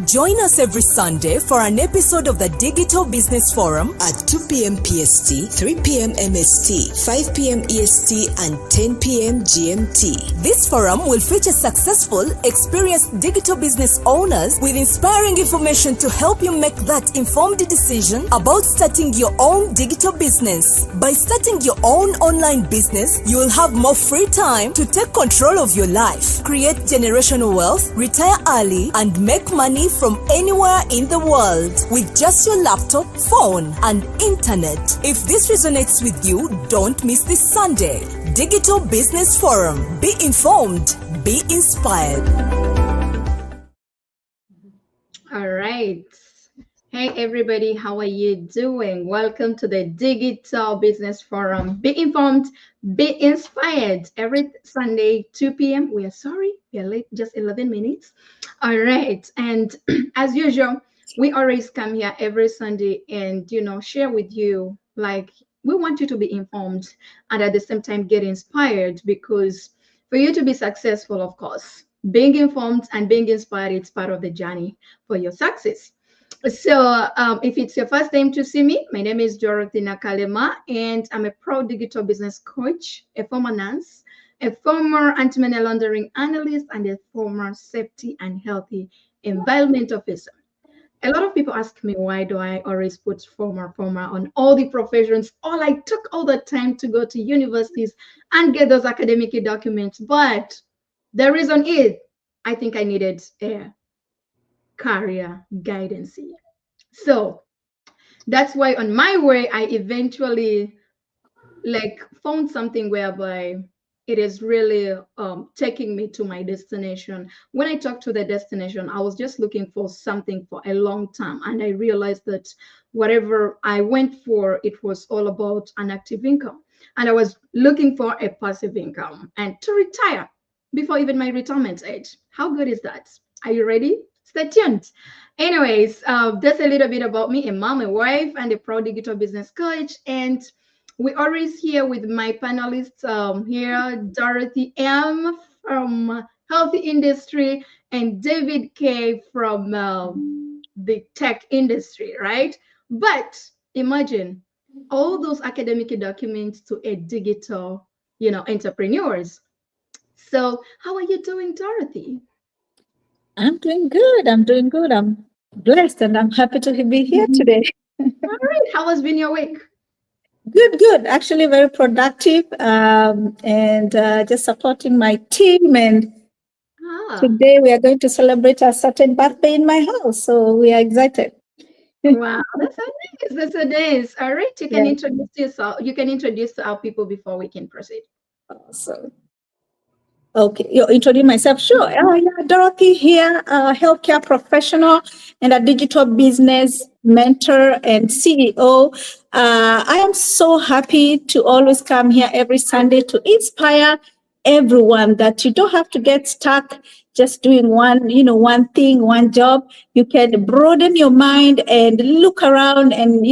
Join us every Sunday for an episode of the Digital Business Forum at 2 p.m. PST, 3 p.m. MST, 5 p.m. EST, and 10 p.m. GMT. This forum will feature successful, experienced digital business owners with inspiring information to help you make that informed decision about starting your own digital business. By starting your own online business, you will have more free time to take control of your life, create generational wealth, retire early, and make money from anywhere in the world with just your laptop, phone, and internet. If this resonates with you, don't miss this Sunday. Digital Business Forum. Be informed, be inspired. All right. Hey everybody, how are you doing? Welcome to the Digital Business Forum. Be informed, be inspired. Every Sunday, 2 p.m. We are late, just 11 minutes. All right. And as usual, we always come here every Sunday and, share with you, like, we want you to be informed and at the same time get inspired, because for you to be successful, of course, being informed and being inspired, it's part of the journey for your success. So if it's your first time to see me, my name is Dorothy Nakalema, and I'm a pro digital business coach, a former nurse, a former anti-money laundering analyst, and a former safety and healthy environment officer. A lot of people ask me, why do I always put former on all the professions? I took all the time to go to universities and get those academic documents. But the reason is, I think I needed a career guidance. So that's why on my way, I eventually found something whereby it is really taking me to my destination. When I talked to the destination, I was just looking for something for a long time. And I realized that whatever I went for, it was all about an active income. And I was looking for a passive income and to retire before even my retirement age. How good is that? Are you ready? Stay tuned. Anyways, that's a little bit about me, a mom, a wife, and a pro digital business coach. And we're always here with my panelists here, Dorothy M from Healthy Industry and David K from the tech industry, right? But imagine all those academic documents to a digital, entrepreneurs. So how are you doing, Dorothy? I'm doing good. I'm blessed and I'm happy to be here today. All right. How has been your week? Good. Actually, very productive and just supporting my team. And today we are going to celebrate a certain birthday in my house. So we are excited. Wow, that's so nice. That's so nice. All right. You can introduce yourself. You can introduce our people before we can proceed. Awesome. Okay, you introduce myself. Sure. Dorothy here, a healthcare professional and a digital business mentor and CEO. I am so happy to always come here every Sunday to inspire everyone that you don't have to get stuck just doing one thing, one job. You can broaden your mind and look around and,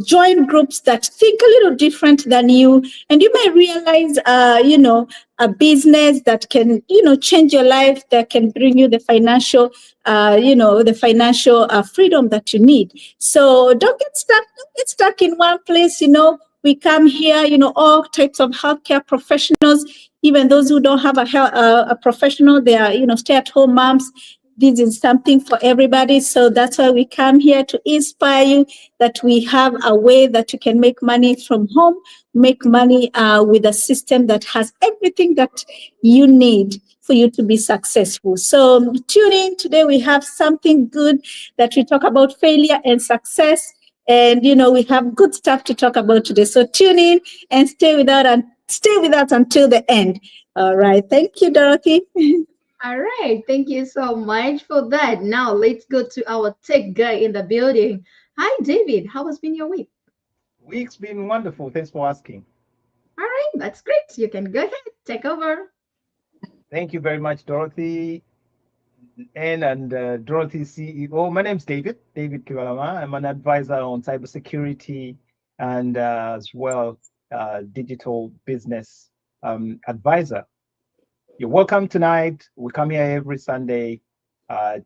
join groups that think a little different than you, and you may realize, a business that can, change your life, that can bring you the financial, freedom that you need. So don't get stuck. Don't get stuck in one place. We come here, all types of healthcare professionals, even those who don't have a professional, they are, stay-at-home moms. This is something for everybody. So that's why we come here to inspire you that we have a way that you can make money from home, make money with a system that has everything that you need for you to be successful. So tune in. Today we have something good that we talk about failure and success. And, we have good stuff to talk about today. So tune in and stay with us until the end. All right. Thank you, Dorothy. All right. Thank you so much for that. Now let's go to our tech guy in the building. Hi, David. How has been your week? Week's been wonderful. Thanks for asking. All right. That's great. You can go ahead. Take over. Thank you very much, Dorothy. And Dorothy CEO. My name's David Kivalama. I'm an advisor on cybersecurity and as well digital business advisor. You're welcome tonight. We come here every Sunday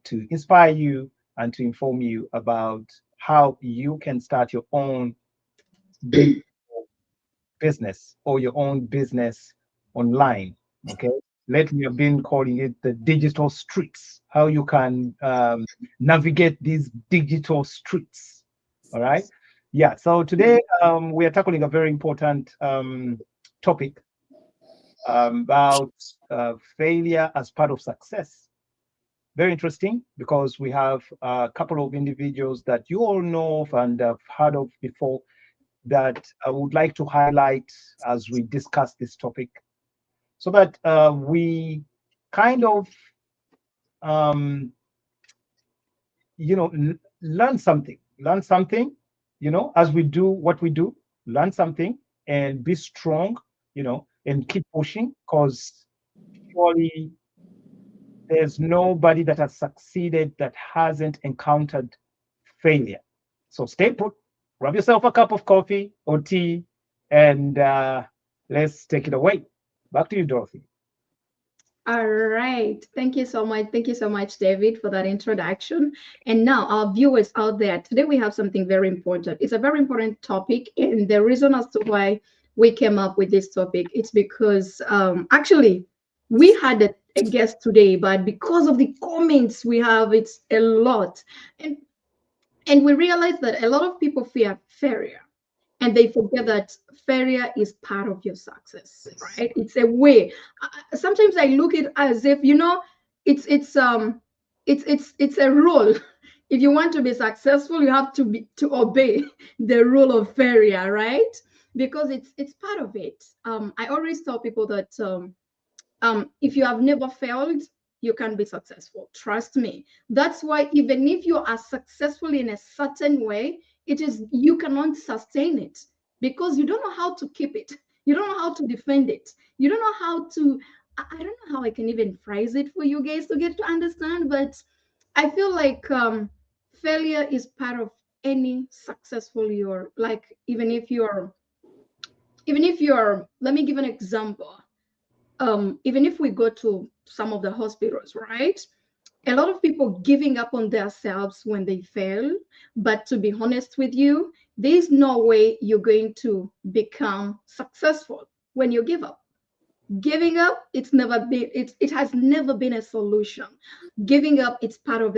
to inspire you and to inform you about how you can start your own business or your own business online. Okay. Lately, I've been calling it the digital streets, how you can navigate these digital streets. All right. Yeah. So today we are tackling a very important topic about failure as part of success. Very interesting because we have a couple of individuals that you all know of and have heard of before that I would like to highlight as we discuss this topic so that we kind of, um, learn something, as we do what we do, learn something and be strong, and keep pushing because surely there's nobody that has succeeded that hasn't encountered failure. So stay put, grab yourself a cup of coffee or tea, and let's take it away. Back to you, Dorothy. All right. Thank you so much. Thank you so much, David, for that introduction. And now, our viewers out there, today we have something very important. It's a very important topic. And the reason as to why we came up with this topic, it's because actually we had a guest today, but because of the comments we have, it's a lot. And we realized that a lot of people fear failure and they forget that failure is part of your success, right? It's a way. Sometimes I look at it as if it's a rule. If you want to be successful, you have to obey the rule of failure, right? Because it's part of it. I always tell people that if you have never failed, you can be successful. Trust me. That's why even if you are successful in a certain way, you cannot sustain it because you don't know how to keep it. You don't know how to defend it. You don't know how to. I don't know how I can even phrase it for you guys to get to understand, but I feel like failure is part of any successful you're like, even if you're, let me give an example. Even if we go to some of the hospitals, right? A lot of people giving up on themselves when they fail. But to be honest with you, there's no way you're going to become successful when you give up. Giving up, it has never been a solution. Giving up, it's part of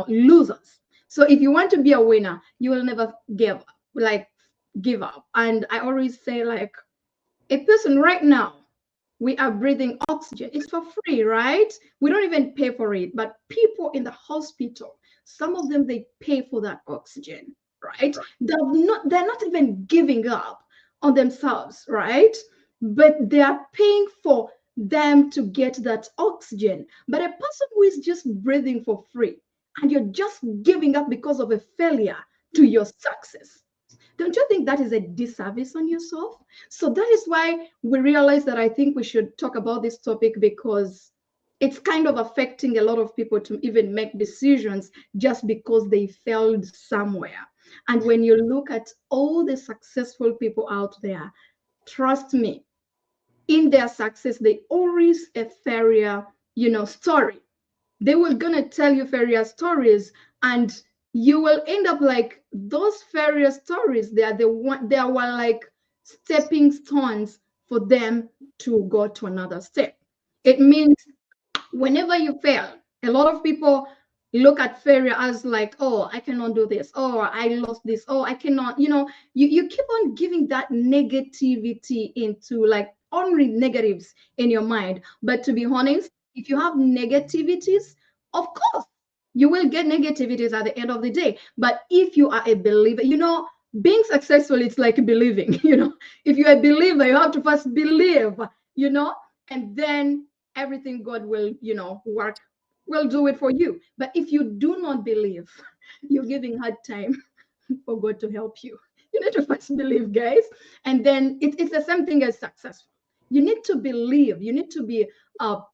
losers. So if you want to be a winner, you will never give up. And I always say, like, a person right now, we are breathing oxygen. It's for free, right? We don't even pay for it. But people in the hospital, some of them, they pay for that oxygen, right? They're not even giving up on themselves, right? But they are paying for them to get that oxygen. But a person who is just breathing for free and you're just giving up because of a failure to your success, don't you think that is a disservice on yourself? So that is why we realize that I think we should talk about this topic because it's kind of affecting a lot of people to even make decisions just because they failed somewhere. And when you look at all the successful people out there, trust me, in their success, they always a failure, story. They were gonna tell you failure stories, and you will end up like those failure stories. They were like stepping stones for them to go to another step. It means whenever you fail, a lot of people look at failure as like, oh, I cannot do this, oh, I lost this, oh, I cannot, you keep on giving that negativity into like only negatives in your mind. But to be honest, if you have negativities, of course you will get negativities at the end of the day. But if you are a believer, being successful, it's like believing. If you're a believer, you have to first believe, and then everything God will, will do it for you. But if you do not believe, you're giving hard time for God to help you. You need to first believe, guys. And then it's the same thing as successful. You need to believe. You need to be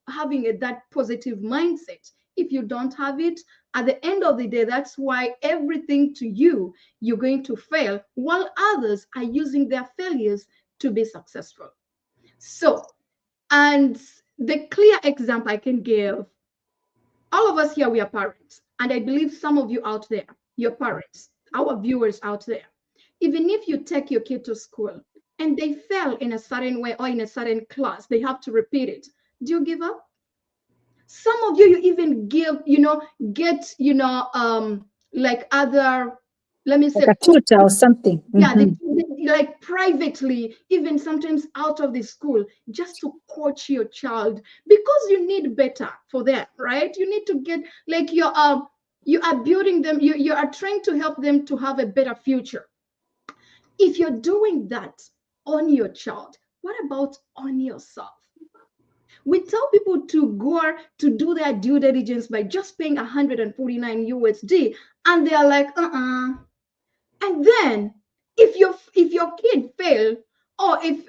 having that positive mindset. If you don't have it, at the end of the day, that's why everything to you, you're going to fail, while others are using their failures to be successful. So, and the clear example I can give, all of us here, we are parents. And I believe some of you out there, you're parents, our viewers out there. Even if you take your kid to school and they fail in a certain way or in a certain class, they have to repeat it. Do you give up? Some of you even get, like other, let me say, like a tutor or something. yeah, like privately, even sometimes out of the school, just to coach your child because you need better for them, right? You need to get, like, you are building them, you are trying to help them to have a better future. If you're doing that on your child, what about on yourself? We tell people to go to do their due diligence by just paying 149 USD, and they are like, And then if your kid fail, or if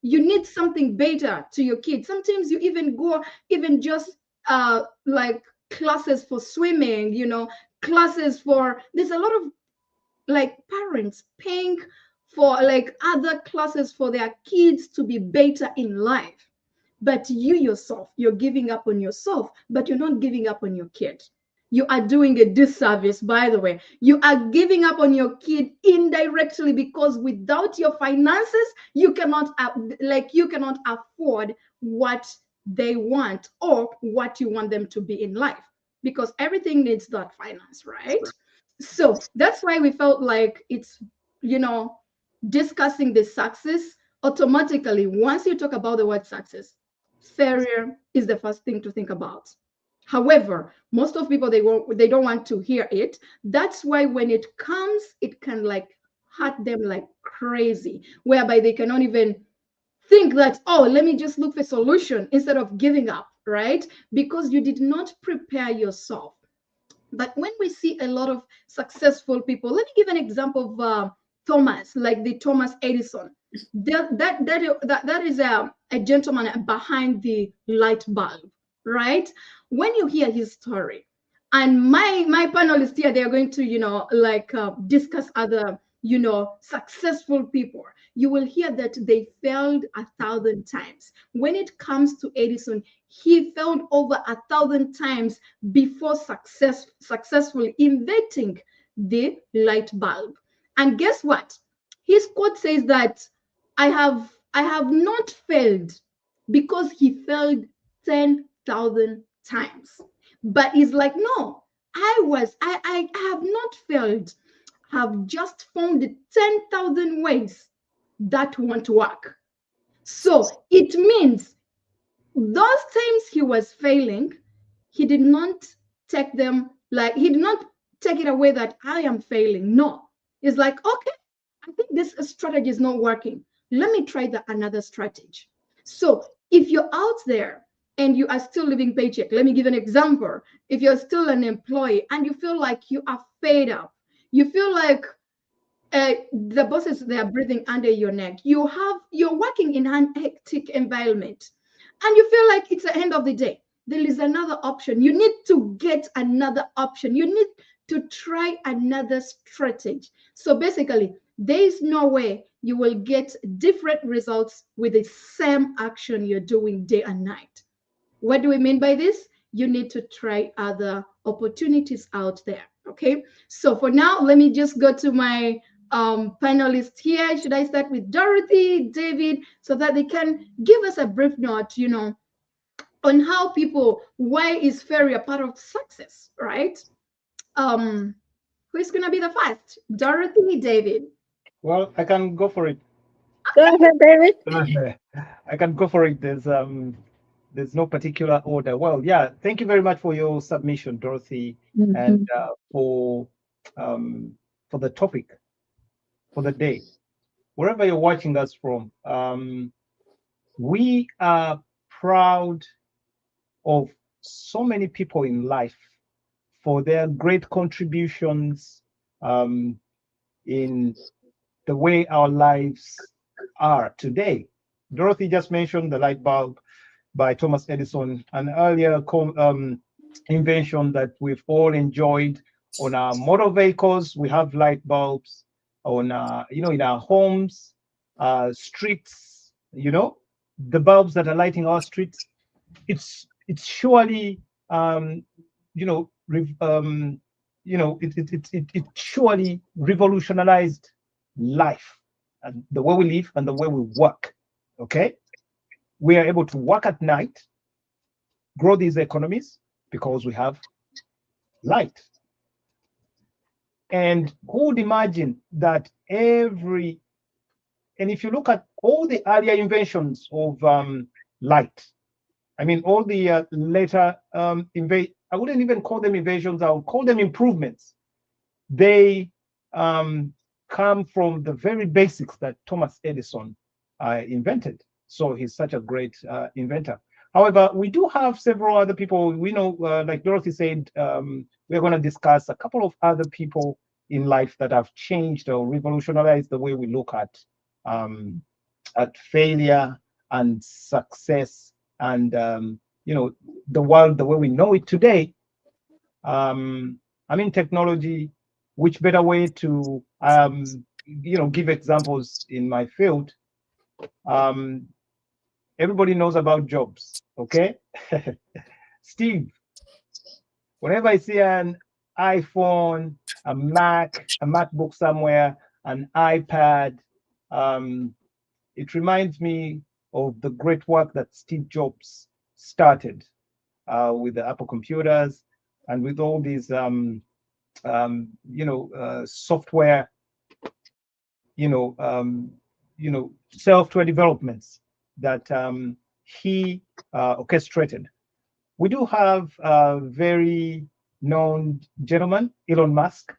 you need something better to your kid, sometimes you even go even just like classes for swimming, classes for, there's a lot of like parents paying for like other classes for their kids to be better in life. But you yourself, you're giving up on yourself, but you're not giving up on your kid. You are doing a disservice, by the way. You are giving up on your kid indirectly, because without your finances, you cannot afford what they want or what you want them to be in life, because everything needs that finance, right? So that's why we felt like it's, discussing the success automatically. Once you talk about the word success, failure is the first thing to think about. However, most of people, they don't want to hear it. That's why when it comes, it can like hurt them like crazy, whereby they cannot even think that, oh, let me just look for a solution instead of giving up, right? Because you did not prepare yourself. But when we see a lot of successful people, let me give an example of Thomas, like the Thomas Edison. That is a gentleman behind the light bulb, right? When you hear his story, and my panelists here, they are going to discuss other successful people. You will hear that they failed 1,000 times. When it comes to Edison, he failed over 1,000 times before successfully inventing the light bulb. And guess what? His quote says that I have not failed, because he failed 10,000 times. But he's like, no, I have not failed. Have just found 10,000 ways that won't work. So it means those times he was failing, he did not take them, like, he did not take it away that I am failing. No, it's like, okay, I think this strategy is not working. Let me try another strategy. So if you're out there and you are still living paycheck, let me give an example. If you're still an employee and you feel like you are fed up, you feel like the bosses, they are breathing under your neck, you're working in an hectic environment, and you feel like it's the end of the day, there is another option. You need to get another option. You need to try another strategy. So basically, there is no way you will get different results with the same action you're doing day and night. What do we mean by this? You need to try other opportunities out there. Okay. So for now, let me just go to my panelists here. Should I start with Dorothy, David, so that they can give us a brief note, on how why is failure part of success, right? Who's gonna be the first? Dorothy, David? Well, I can go for it. Go ahead, David. I can go for it. There's no particular order. Well, yeah, thank you very much for your submission, Dorothy, and for the topic for the day. Wherever you're watching us from, we are proud of so many people in life for their great contributions in the way our lives are today. Dorothy just mentioned the light bulb by Thomas Edison, an earlier invention that we've all enjoyed on our motor vehicles. We have light bulbs on, in our homes, streets, the bulbs that are lighting our streets. It's surely you know, it surely revolutionized life and the way we live and the way we work. Okay, we are able to work at night, grow these economies because we have light. And who would imagine that and if you look at all the earlier inventions of light, I mean, all the later, I wouldn't even call them inventions, I would call them improvements. They come from the very basics that Thomas Edison invented. So he's such a great inventor. However, we do have several other people. We know, like Dorothy said, we're going to discuss a couple of other people in life that have changed or revolutionized the way we look at failure and success and the world the way we know it today. I mean, technology. Which better way to give examples in my field? Everybody knows about Jobs, okay? Steve, whenever I see an iPhone, a Mac, a MacBook somewhere, an iPad, it reminds me of the great work that Steve Jobs started with the Apple computers and with all these software, software developments that he orchestrated. We do have a very known gentleman, Elon Musk.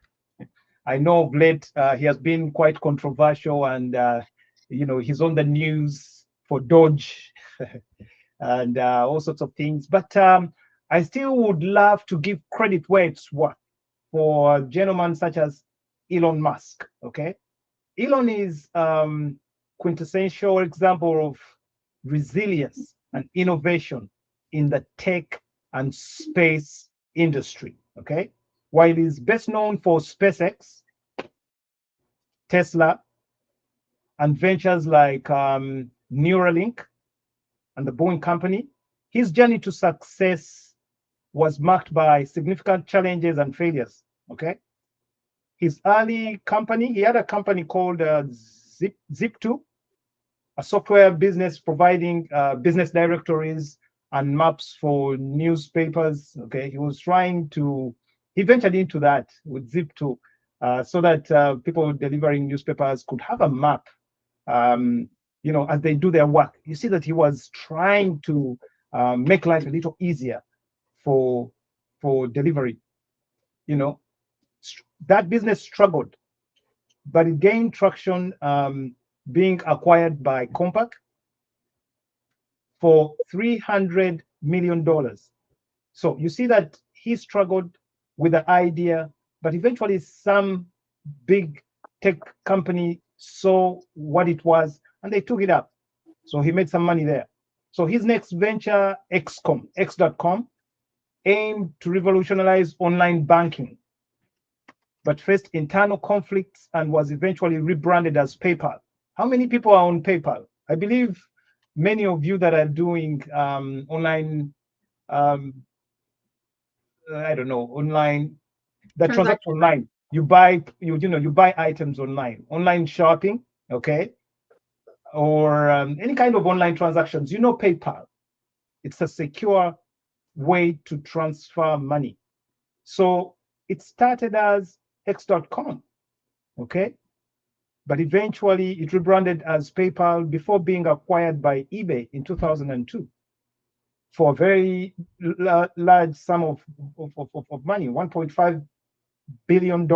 I know of late he has been quite controversial, and he's on the news for Doge and all sorts of things. But I still would love to give credit where it's worth for gentlemen such as Elon Musk. Okay, Elon is quintessential example of resilience and innovation in the tech and space industry. Okay, while he's best known for SpaceX, Tesla, and ventures like Neuralink and the Boeing company, his journey to success was marked by significant challenges and failures. Okay, his early company, he had a company called Zip2, a software business providing business directories and maps for newspapers. Okay, he ventured into that with Zip2 so that people delivering newspapers could have a map, as they do their work. You see that he was trying to make life a little easier for delivery. That business struggled, but it gained traction, being acquired by Compaq for $300 million. So you see that he struggled with the idea, but eventually some big tech company saw what it was and they took it up. So he made some money there. So his next venture, X.com, aimed to revolutionize online banking, but faced internal conflicts and was eventually rebranded as PayPal. How many people are on PayPal? I believe many of you that are doing online, online, the transaction online. You buy items online shopping, okay, or any kind of online transactions. PayPal. It's a secure way to transfer money. So it started as X.com, okay? But eventually it rebranded as PayPal before being acquired by eBay in 2002 for a very large sum of money, $1.5 billion.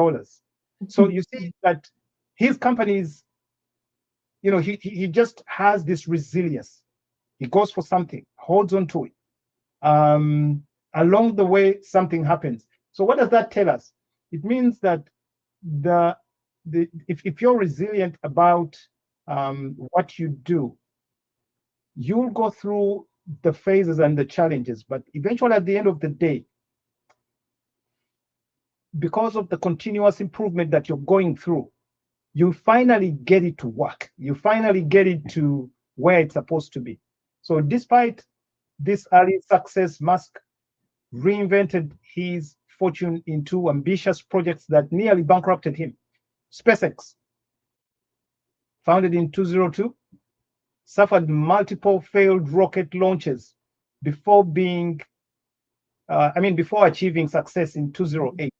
So you see that his companies, he just has this resilience. He goes for something, holds on to it. Along the way, something happens. So what does that tell us? It means that if you're resilient about what you do, you'll go through the phases and the challenges, but eventually at the end of the day, because of the continuous improvement that you're going through, you finally get it to work. You finally get it to where it's supposed to be. So despite this early success, Musk reinvented his fortune in two ambitious projects that nearly bankrupted him. SpaceX, founded in 2002, suffered multiple failed rocket launches before before achieving success in 2008.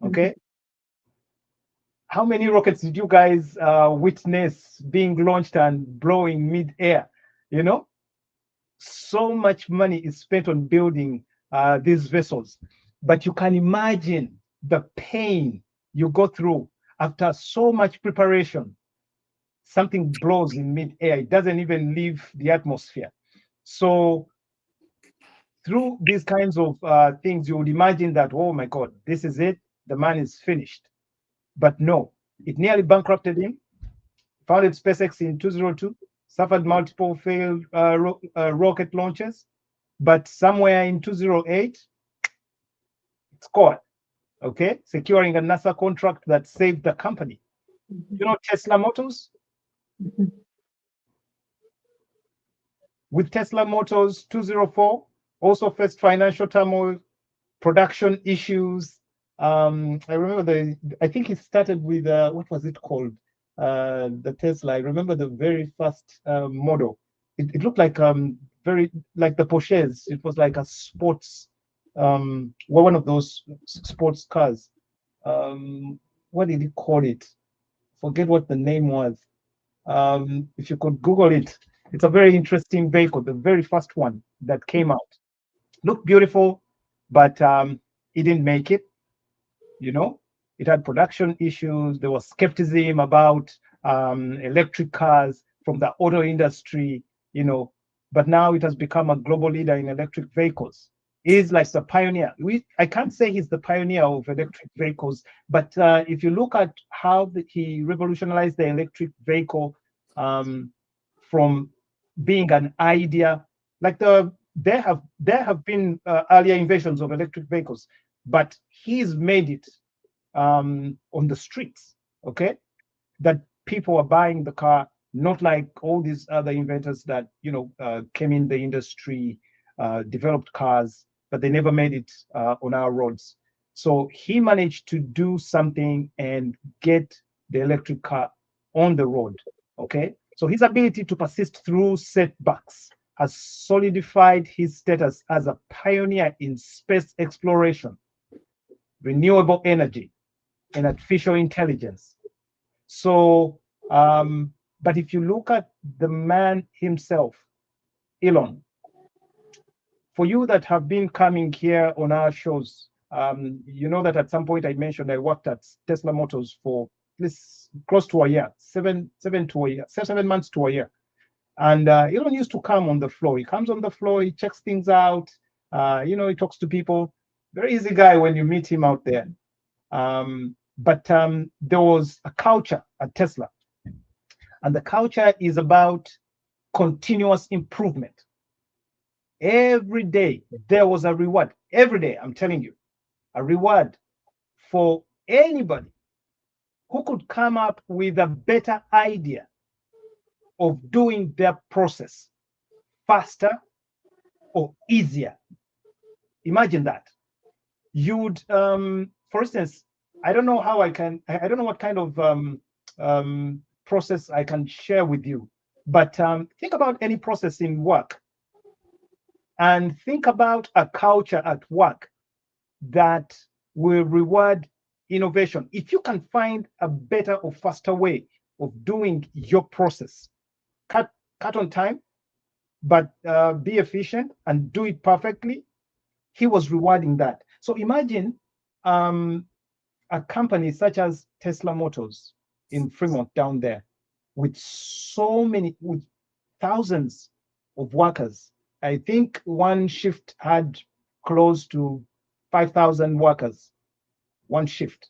Okay. How many rockets did you guys witness being launched and blowing mid-air? You know, so much money is spent on building these vessels, but you can imagine the pain you go through after so much preparation. Something blows in mid-air. It doesn't even leave the atmosphere. So through these kinds of things, you would imagine that, oh my God, this is it. The man is finished. But no, it nearly bankrupted him. Founded SpaceX in 2002, suffered multiple failed rocket launches, but somewhere in 2008, it scored, okay, securing a NASA contract that saved the company. You know, Tesla Motors? With Tesla Motors, 2004, also faced financial turmoil, production issues. I remember I think it started with, what was it called? The Tesla. I remember the very first model. It looked like very like the Porsches. It was like a sports, one of those sports cars. What did he call it? Forget what the name was. If you could Google it, it's a very interesting vehicle. The very first one that came out looked beautiful, but it didn't make it. You know, it had production issues. There was skepticism about electric cars from the auto industry, you know, but now it has become a global leader in electric vehicles. He's like the pioneer. I can't say he's the pioneer of electric vehicles, but if you look at how he revolutionized the electric vehicle from being an idea, like there have been earlier inventions of electric vehicles, but he's made it on the streets, okay, that people are buying the car, not like all these other inventors that, you know, came in the industry, developed cars, but they never made it on our roads. So he managed to do something and get the electric car on the road, okay? So his ability to persist through setbacks has solidified his status as a pioneer in space exploration, renewable energy, and artificial intelligence. So, but if you look at the man himself, Elon, for you that have been coming here on our shows, you know that at some point I mentioned I worked at Tesla Motors for at least close to a year, 7 months to a year. And Elon used to come on the floor. He comes on the floor, he checks things out, you know, he talks to people. Very easy guy when you meet him out there. But there was a culture at Tesla, and the culture is about continuous improvement. Every day there was a reward. Every day, I'm telling you, a reward for anybody who could come up with a better idea of doing their process faster or easier. Imagine that. You'd, for instance, I don't know what kind of process I can share with you, but think about any process in work and think about a culture at work that will reward innovation. If you can find a better or faster way of doing your process, cut on time, but be efficient and do it perfectly, he was rewarding that. So imagine a company such as Tesla Motors in Fremont down there with with thousands of workers. I think one shift had close to 5,000 workers, one shift.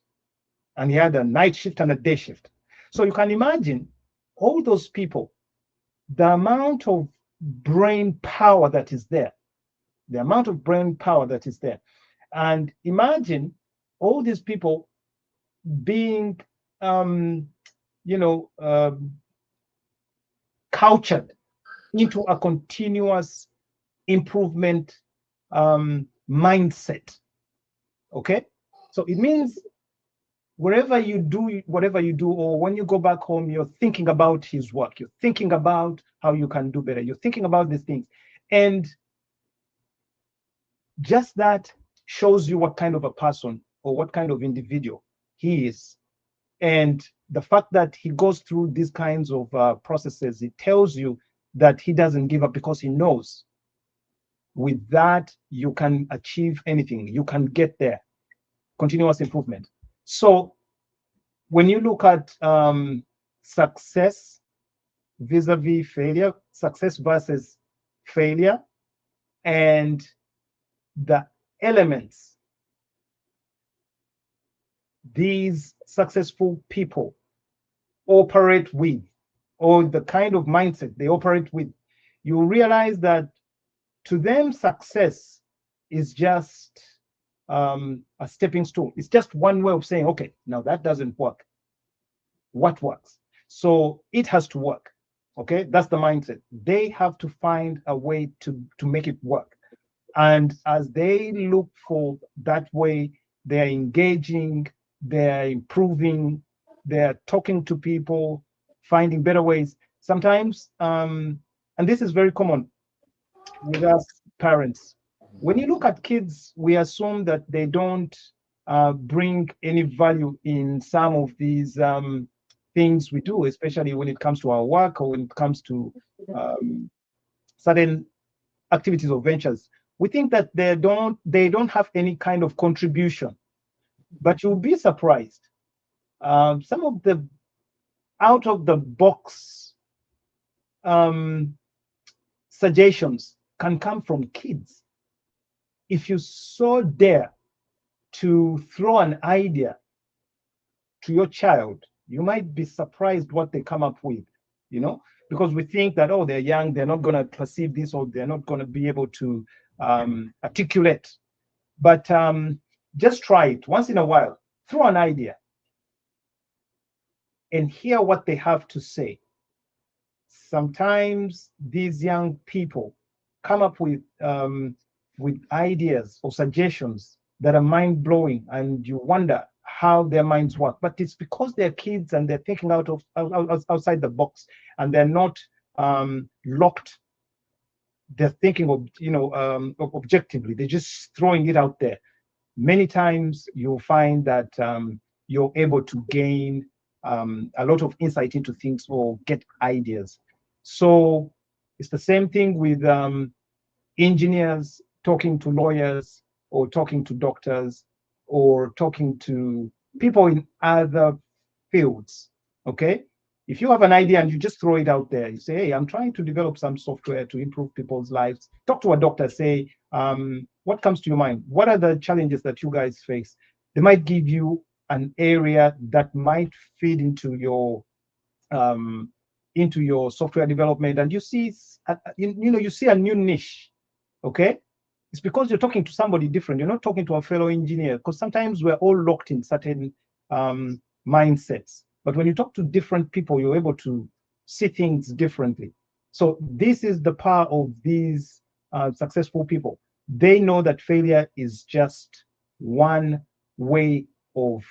And he had a night shift and a day shift. So you can imagine all those people, the amount of brain power that is there, And imagine all these people being, cultured into a continuous improvement mindset. Okay, so it means wherever you do whatever you do, or when you go back home, you're thinking about his work, you're thinking about how you can do better, you're thinking about these things. And just that shows you what kind of a person or what kind of individual he is. And the fact that he goes through these kinds of processes, it tells you that he doesn't give up, because he knows with that you can achieve anything, you can get there. Continuous improvement. So when you look at success vis-a-vis failure, success versus failure, and the elements these successful people operate with, or the kind of mindset they operate with, you realize that to them success is just a stepping stone. It's just one way of saying, okay, now that doesn't work. What works? So it has to work. Okay, that's the mindset. They have to find a way to make it work. And as they look for that way, they're engaging, they're improving, they're talking to people, finding better ways. Sometimes, and this is very common with us parents, when you look at kids, we assume that they don't bring any value in some of these things we do, especially when it comes to our work or when it comes to certain activities or ventures. We think that they don't have any kind of contribution, but you'll be surprised. Some of the out of the box suggestions can come from kids. If you so dare to throw an idea to your child, you might be surprised what they come up with, because we think that, oh, they're young, they're not going to perceive this, or they're not going to be able to articulate. But just try it once in a while. Throw an idea and hear what they have to say. Sometimes these young people come up with ideas or suggestions that are mind-blowing, and you wonder how their minds work. But it's because they're kids and they're thinking outside the box, and they're not locked. They're thinking objectively. They're just throwing it out there. Many times you'll find that you're able to gain a lot of insight into things or get ideas. So it's the same thing with engineers talking to lawyers, or talking to doctors, or talking to people in other fields. Okay, if you have an idea and you just throw it out there, you say, hey, I'm trying to develop some software to improve people's lives. Talk to a doctor, say, what comes to your mind? What are the challenges that you guys face? They might give you an area that might feed into your software development, and you see you see a new niche. Okay, it's because you're talking to somebody different. You're not talking to a fellow engineer, because sometimes we're all locked in certain mindsets. But when you talk to different people, you're able to see things differently. So this is the power of these successful people. They know that failure is just one way of,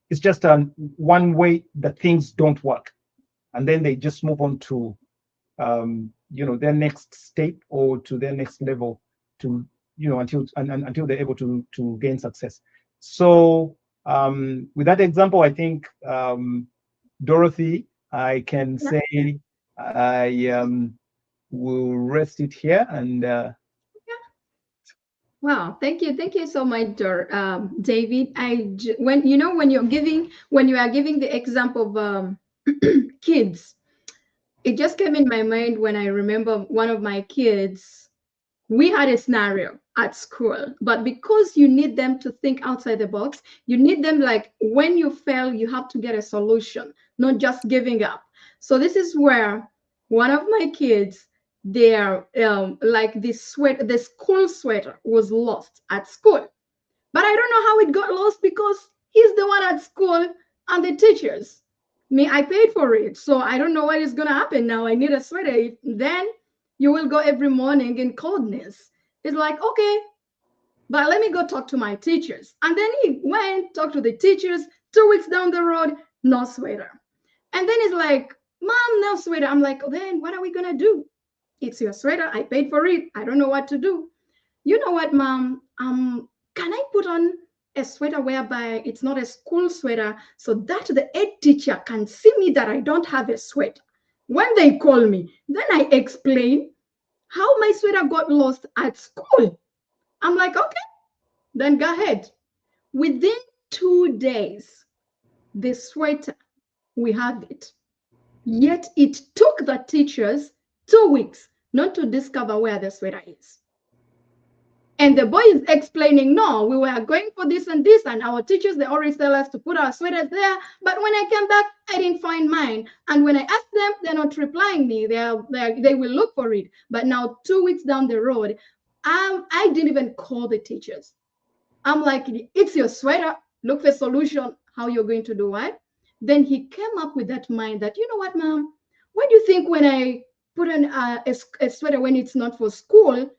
it's just one way that things don't work. And then they just move on to, their next step, or to their next level, to, until they're able to gain success. So with that example, I think, Dorothy, I can say I will rest it here. And wow, thank you so much, David. When you are giving the example of kids, it just came in my mind when I remember one of my kids. We had a scenario at school, but because you need them to think outside the box, you need them, like, when you fail, you have to get a solution, not just giving up. So this is where one of my kids, like the school sweater was lost at school. But I don't know how it got lost, because he's the one at school and the teachers. Me, I paid for it. So I don't know what is going to happen now. I need a sweater. Then You will go every morning in coldness. It's like, okay, but let me go talk to my teachers. And then he went, talked to the teachers. 2 weeks down the road, no sweater. And then he's like, Mom, no sweater. I'm like, oh, then what are we going to do? It's your sweater. I paid for it. I don't know what to do. You know what, Mom? Can I put on a sweater whereby it's not a school sweater so that the head teacher can see me that I don't have a sweater? When they call me, then I explain how my sweater got lost at school. I'm like, okay, then go ahead. Within 2 days, the sweater, we have it. Yet it took the teachers 2 weeks not to discover where the sweater is. And the boy is explaining, no, we were going for this and this, and our teachers, they always tell us to put our sweaters there. But when I came back, I didn't find mine. And when I asked them, they're not replying me. They will look for it. But now 2 weeks down the road, I didn't even call the teachers. I'm like, it's your sweater. Look for a solution. How you're going to do what? Then he came up with that mind that, you know what, Mom? What do you think when I put on a sweater when it's not for school?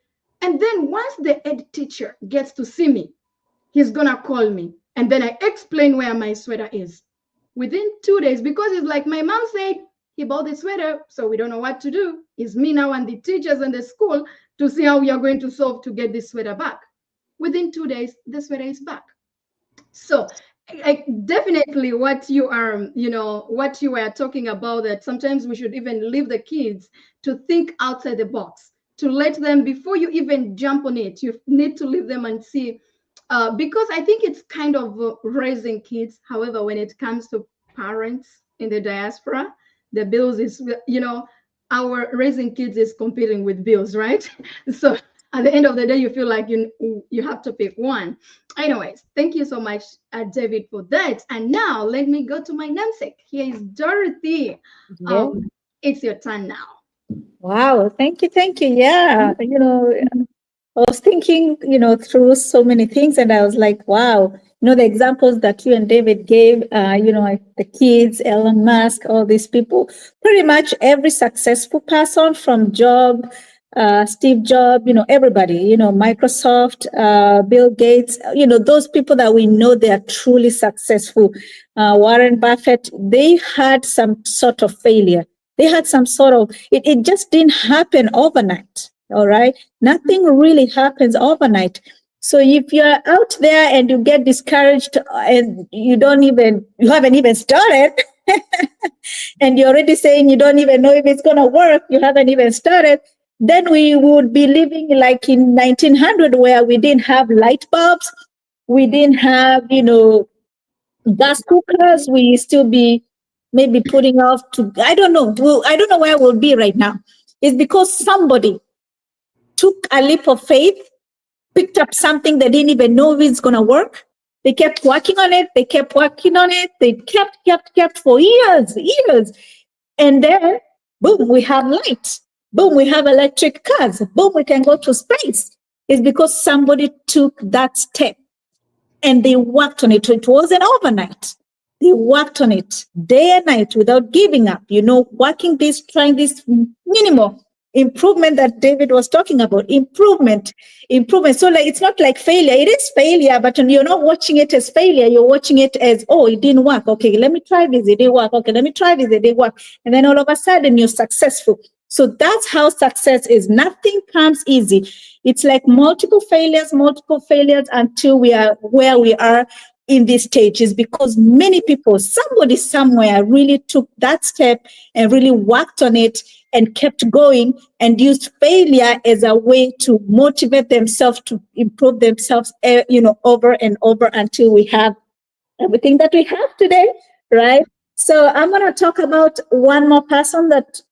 And then once the head teacher gets to see me, he's going to call me. And then I explain where my sweater is. Within 2 days, because it's like my mom said, he bought the sweater, so we don't know what to do. It's me now and the teachers and the school to see how we are going to solve to get this sweater back. Within 2 days, the sweater is back. So definitely what you are, what you were talking about, that sometimes we should even leave the kids to think outside the box, to let them, before you even jump on it, you need to leave them and see, because I think it's kind of raising kids. However, when it comes to parents in the diaspora, the bills is, our raising kids is competing with bills, right? So at the end of the day, you feel like you have to pick one. Anyways, thank you so much, David, for that. And now let me go to my namesake. Here is Dorothy. Yeah. It's your turn now. Wow, thank you. Yeah, I was thinking, through so many things, and I was like, wow, the examples that you and David gave, like the kids, Elon Musk, all these people, pretty much every successful person from Steve Jobs, everybody, Microsoft, Bill Gates, those people that we know they are truly successful. Warren Buffett, they had some sort of failure. They had some sort of, it just didn't happen overnight. All right. Nothing really happens overnight. So if you're out there and you get discouraged and you haven't even started and you're already saying you don't even know if it's going to work, you haven't even started, then we would be living like in 1900 where we didn't have light bulbs. We didn't have, gas cookers. We still be maybe putting off to, I don't know where we'll be right now. It's because somebody took a leap of faith, picked up something they didn't even know if it's going to work. They kept working on it. They kept for years. And then, boom, we have light. Boom, we have electric cars. Boom, we can go to space. It's because somebody took that step and they worked on it. It wasn't overnight. They worked on it day and night without giving up, trying this minimal improvement that David was talking about. Improvement. So it's not like failure. It is failure, but you're not watching it as failure. You're watching it as, oh, it didn't work. Okay, let me try this. It didn't work. Okay, let me try this. It didn't work. And then all of a sudden you're successful. So that's how success is. Nothing comes easy. It's like multiple failures until we are where we are in these stages, because many people, somebody somewhere really took that step and really worked on it and kept going and used failure as a way to motivate themselves to improve themselves, over and over until we have everything that we have today, right? So I'm going to talk about one more person that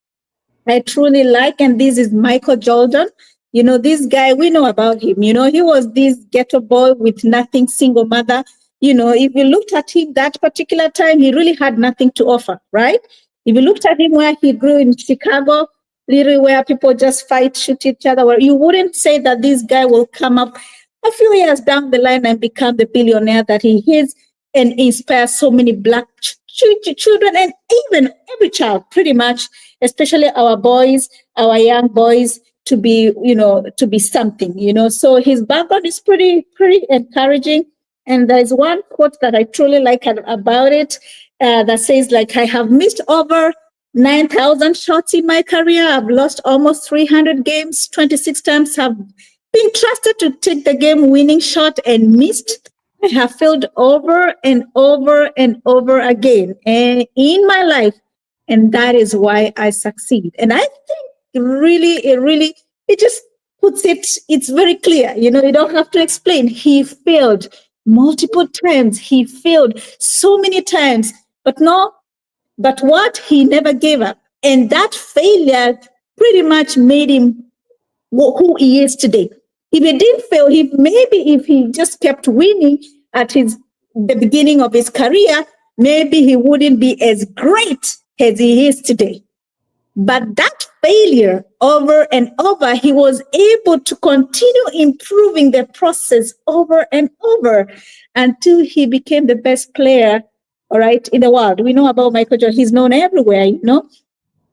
I truly like, and this is Michael Jordan. This guy, we know about him. He was this ghetto boy with nothing, single mother. If you looked at him that particular time, he really had nothing to offer, right? If you looked at him where he grew in Chicago, literally where people just fight, shoot each other, where you wouldn't say that this guy will come up a few years down the line and become the billionaire that he is and inspire so many Black children and even every child, pretty much, especially our boys, our young boys to be, to be something, So his background is pretty encouraging. And there's one quote that I truly like about it that says, like, I have missed over 9,000 shots in my career. I've lost almost 300 games, 26 times have been trusted to take the game winning shot and missed. I have failed over and over and over again and in my life. And that is why I succeed. And I think it just puts it's very clear. You don't have to explain. He failed multiple times. He failed so many times. But what? He never gave up. And that failure pretty much made him who he is today. If he didn't fail, if he just kept winning at the beginning of his career, maybe he wouldn't be as great as he is today. But that failure over and over, he was able to continue improving the process over and over until he became the best player, all right, in the world. We know about Michael Jordan. He's known everywhere,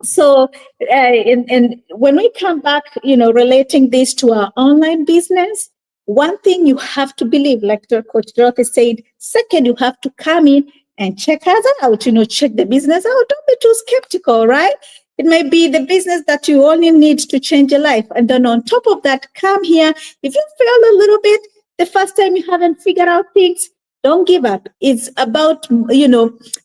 So, and when we come back, relating this to our online business, one thing you have to believe, like Coach Dorothy said, second, you have to come in and check us out, check the business out. Don't be too skeptical, right? It may be the business that you only need to change your life. And then on top of that, come here. If you fail a little bit, the first time you haven't figured out things, don't give up. It's about,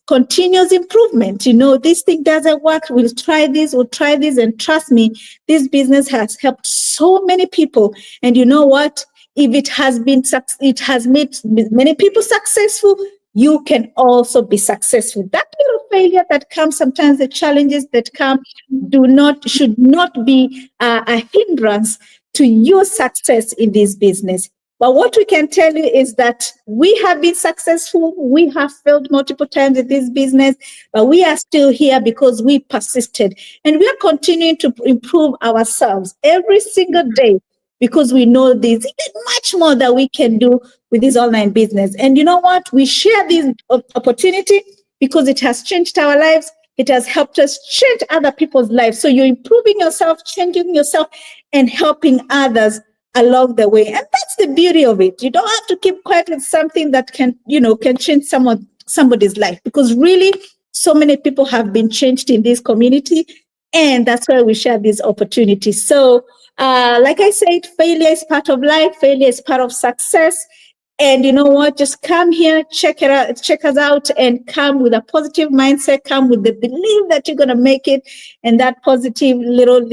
continuous improvement. This thing doesn't work. We'll try this. And trust me, this business has helped so many people. And you know what? If it has made many people successful, you can also be successful. That little failure that comes, sometimes the challenges that come should not be a hindrance to your success in this business. But what we can tell you is that we have been successful. We have failed multiple times in this business, but we are still here because we persisted. And we are continuing to improve ourselves every single day because we know there's much more that we can do with this online business. And you know what? We share this opportunity because it has changed our lives. It has helped us change other people's lives. So you're improving yourself, changing yourself, and helping others along the way. And that's the beauty of it. You don't have to keep quiet with something that can change somebody's life, because really so many people have been changed in this community. And that's why we share these opportunities. So like I said, failure is part of life. Failure is part of success. And you know what? Just come here, check us out, and come with a positive mindset. Come with the belief that you're gonna make it, and that positive little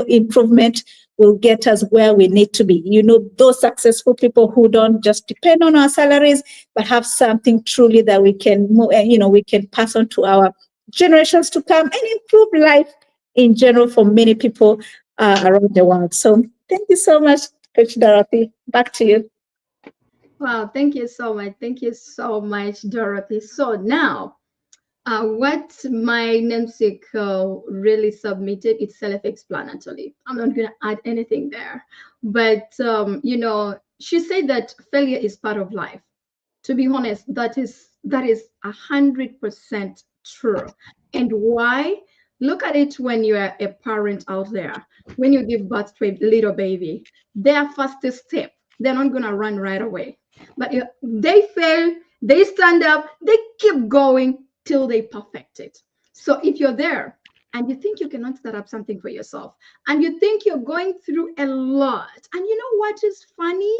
improvement will get us where we need to be. Those successful people who don't just depend on our salaries, but have something truly that we can, we can pass on to our generations to come and improve life in general for many people around the world. So thank you so much, Coach Dorothy. Back to you. Wow, thank you so much. Thank you so much, Dorothy. So now, what my namesake really submitted, it's self-explanatory. I'm not going to add anything there. But, she said that failure is part of life. To be honest, that is 100% true. And why? Look at it when you are a parent out there. When you give birth to a little baby, their first step, they're not going to run right away. But they fail, they stand up, they keep going till they perfect it. So if you're there and you think you cannot start up something for yourself, and you think you're going through a lot, and you know what is funny?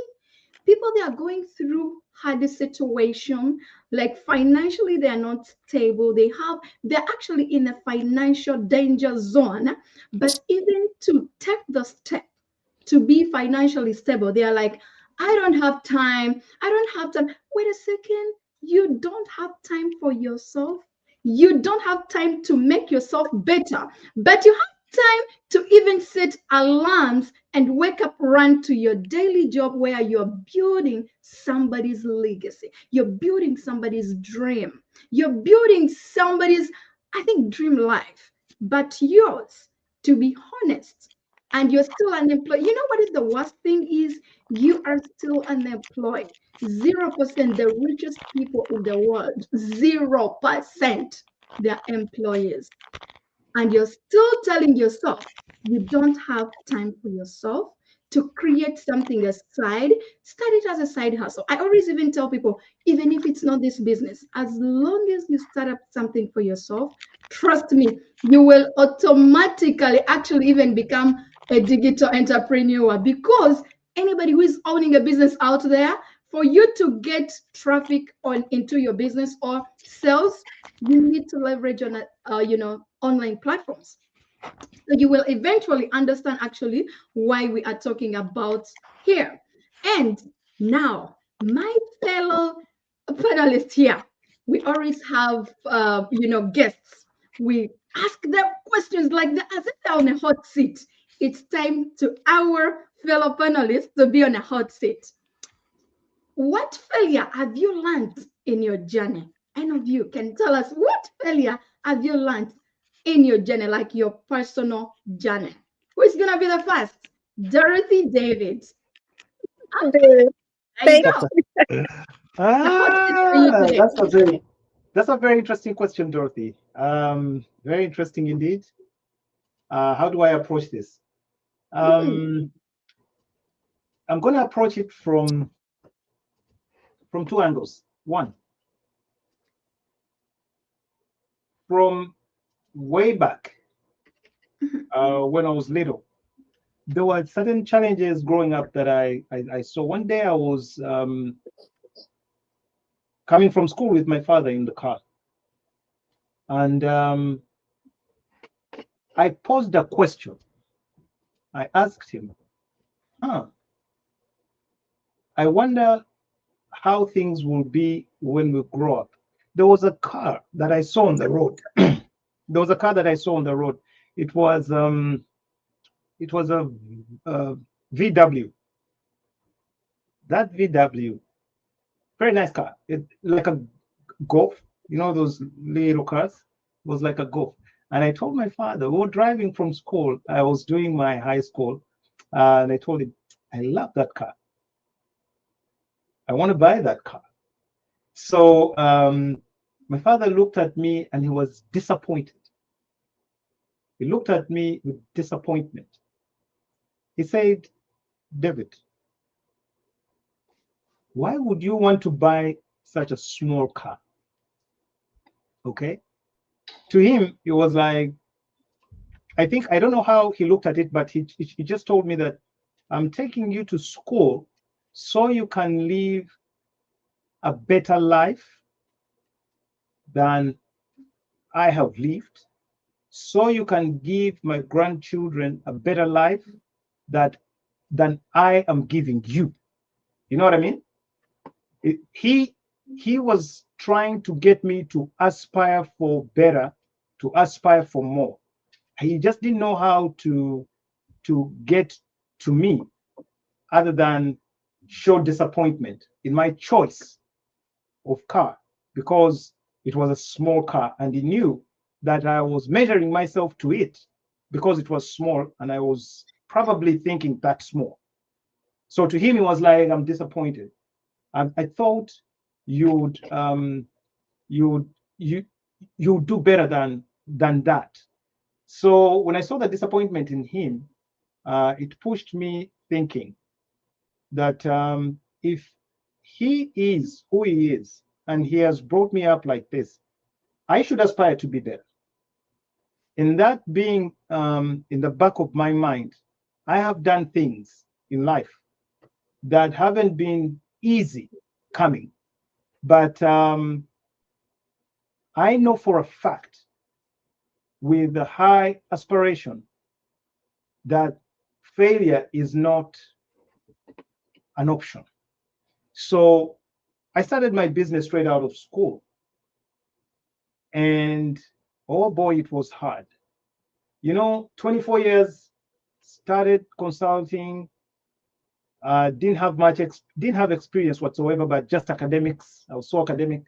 People, they are going through hard situation, like financially they are not stable. They're actually in a financial danger zone. But even to take the step to be financially stable, they are like, I don't have time. Wait a second. You don't have time for yourself. You don't have time to make yourself better, but you have time to even set alarms and wake up, run to your daily job where you're building somebody's legacy. You're building somebody's dream. You're building somebody's, I think, dream life, but yours, to be honest. And you're still unemployed. You know what is the worst thing is? You are still unemployed. 0%, the richest people in the world, 0%, they're employees. and you're still telling yourself you don't have time for yourself to create something aside, start it as a side hustle. I always even tell people, even if it's not this business, as long as you start up something for yourself, trust me, you will automatically actually even become a digital entrepreneur, because anybody who is owning a business out there, for you to get traffic on into your business or sales, you need to leverage on online platforms. So you will eventually understand actually why we are talking about here. And now, my fellow panelists here, we always have guests. We ask them questions like that as if they're on a hot seat. It's time to our fellow panelists to be on a hot seat. What failure have you learned in your journey? Any of you can tell us what failure have you learned in your journey, like your personal journey? Who is going to be the first? Dorothy David. Okay, there you Thank go. The hot seat for you today. That's a very interesting question, Dorothy. Very interesting indeed. How do I approach this? I'm going to approach it from two angles. One, from way back when I was little, there were certain challenges growing up that I saw. One day I was coming from school with my father in the car, and I posed a question. I asked him, I wonder how things will be when we grow up. There was a car that I saw on the road. There was a car that I saw on the road. It was a VW. That VW, very nice car. It like a Golf, you know those little cars. It was like a Golf. And I told my father, we were driving from school. I was doing my high school, and I told him, I love that car. I want to buy that car. So my father looked at me and he was disappointed. He looked at me with disappointment. He said, David, why would you want to buy such a small car? Okay. To him, it was like, I don't know how he looked at it, but he just told me that I'm taking you to school so you can live a better life than I have lived, so you can give my grandchildren a better life than I am giving you. You know what I mean? He was trying to get me to aspire for better, to aspire for more. He just didn't know how to get to me other than show disappointment in my choice of car, because it was a small car, and he knew that I was measuring myself to it because it was small, and I was probably thinking that small. So to him, it was like, I'm disappointed. I thought you'd do better than that. So when I saw the disappointment in him, it pushed me thinking that if he is who he is and he has brought me up like this, I should aspire to be better. In that being in the back of my mind, I have done things in life that haven't been easy coming, but I know for a fact, with a high aspiration, that failure is not an option. So I started my business straight out of school. And oh boy, it was hard. 24 years, started consulting, didn't have experience whatsoever, but just academics. I was so academic.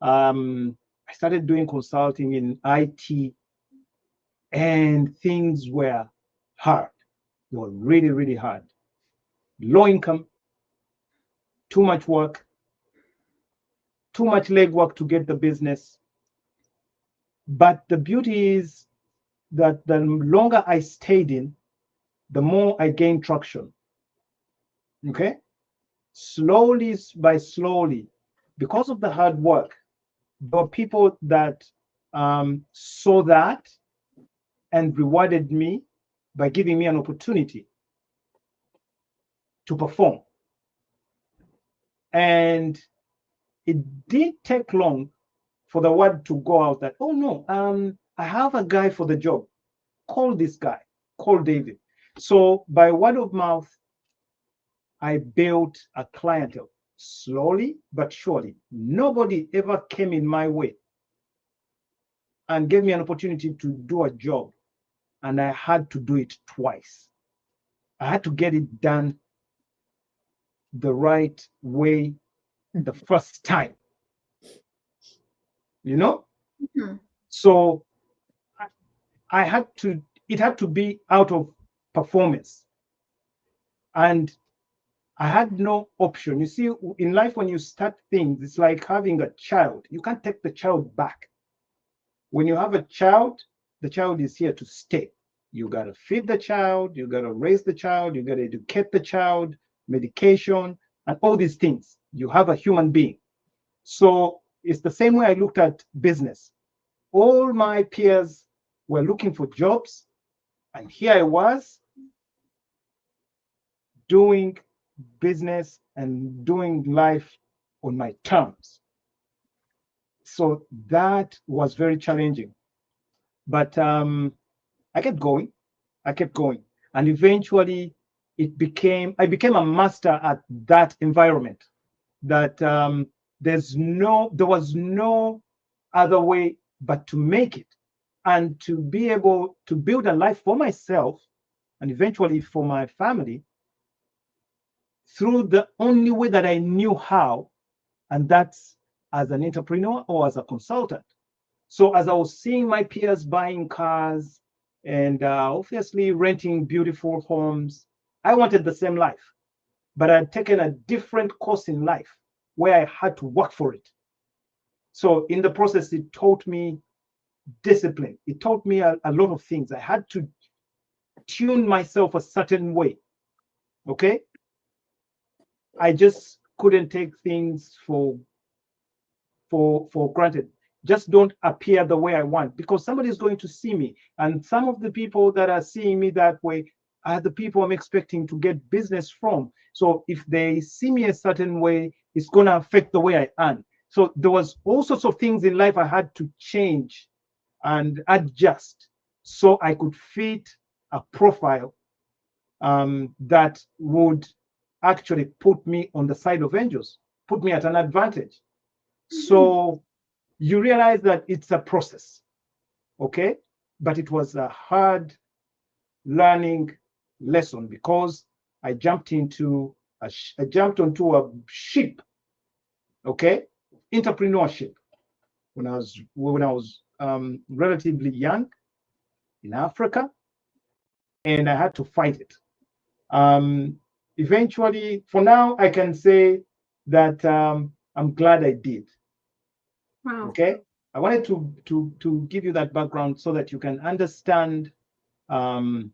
I started doing consulting in IT, and things were hard. They were really, really hard. Low income, too much work, too much legwork to get the business. But the beauty is, that the longer I stayed in, the more I gained traction. Okay? Slowly by slowly, because of the hard work, there were people that saw that and rewarded me by giving me an opportunity to perform. And it did take long for the word to go out that, oh no, I have a guy for the job. Call this guy, call David. So by word of mouth, I built a clientele slowly but surely. Nobody ever came in my way and gave me an opportunity to do a job, and I had to do it twice. I had to get it done the right way the first time, you know? Mhm. So I had to, it had to be out of performance. And I had no option. You see, in life, when you start things, it's like having a child. You can't take the child back. When you have a child, the child is here to stay. You got to feed the child, you got to raise the child, you got to educate the child, medication, and all these things. You have a human being. So it's the same way I looked at business. All my peers were looking for jobs, and here I was doing business and doing life on my terms. So that was very challenging. But I kept going. I kept going. And eventually I became a master at that environment. That there was no other way but to make it and to be able to build a life for myself and eventually for my family through the only way that I knew how, and that's as an entrepreneur or as a consultant. So as I was seeing my peers buying cars and obviously renting beautiful homes, I wanted the same life, but I had taken a different course in life where I had to work for it. So in the process, it taught me discipline. It taught me a lot of things. I had to tune myself a certain way. Okay. I just couldn't take things for granted. Just don't appear the way I want because somebody is going to see me. And some of the people that are seeing me that way are the people I'm expecting to get business from. So if they see me a certain way, it's going to affect the way I am. So there was all sorts of things in life I had to change and adjust so I could fit a profile that would actually put me on the side of angels, put me at an advantage. So you realize that it's a process, okay? But it was a hard learning lesson because I jumped onto a ship, okay? Entrepreneurship when I was relatively young in Africa, and I had to fight it. Eventually, for now, I can say that I'm glad I did. Wow. Okay, I wanted to give you that background so that you can understand who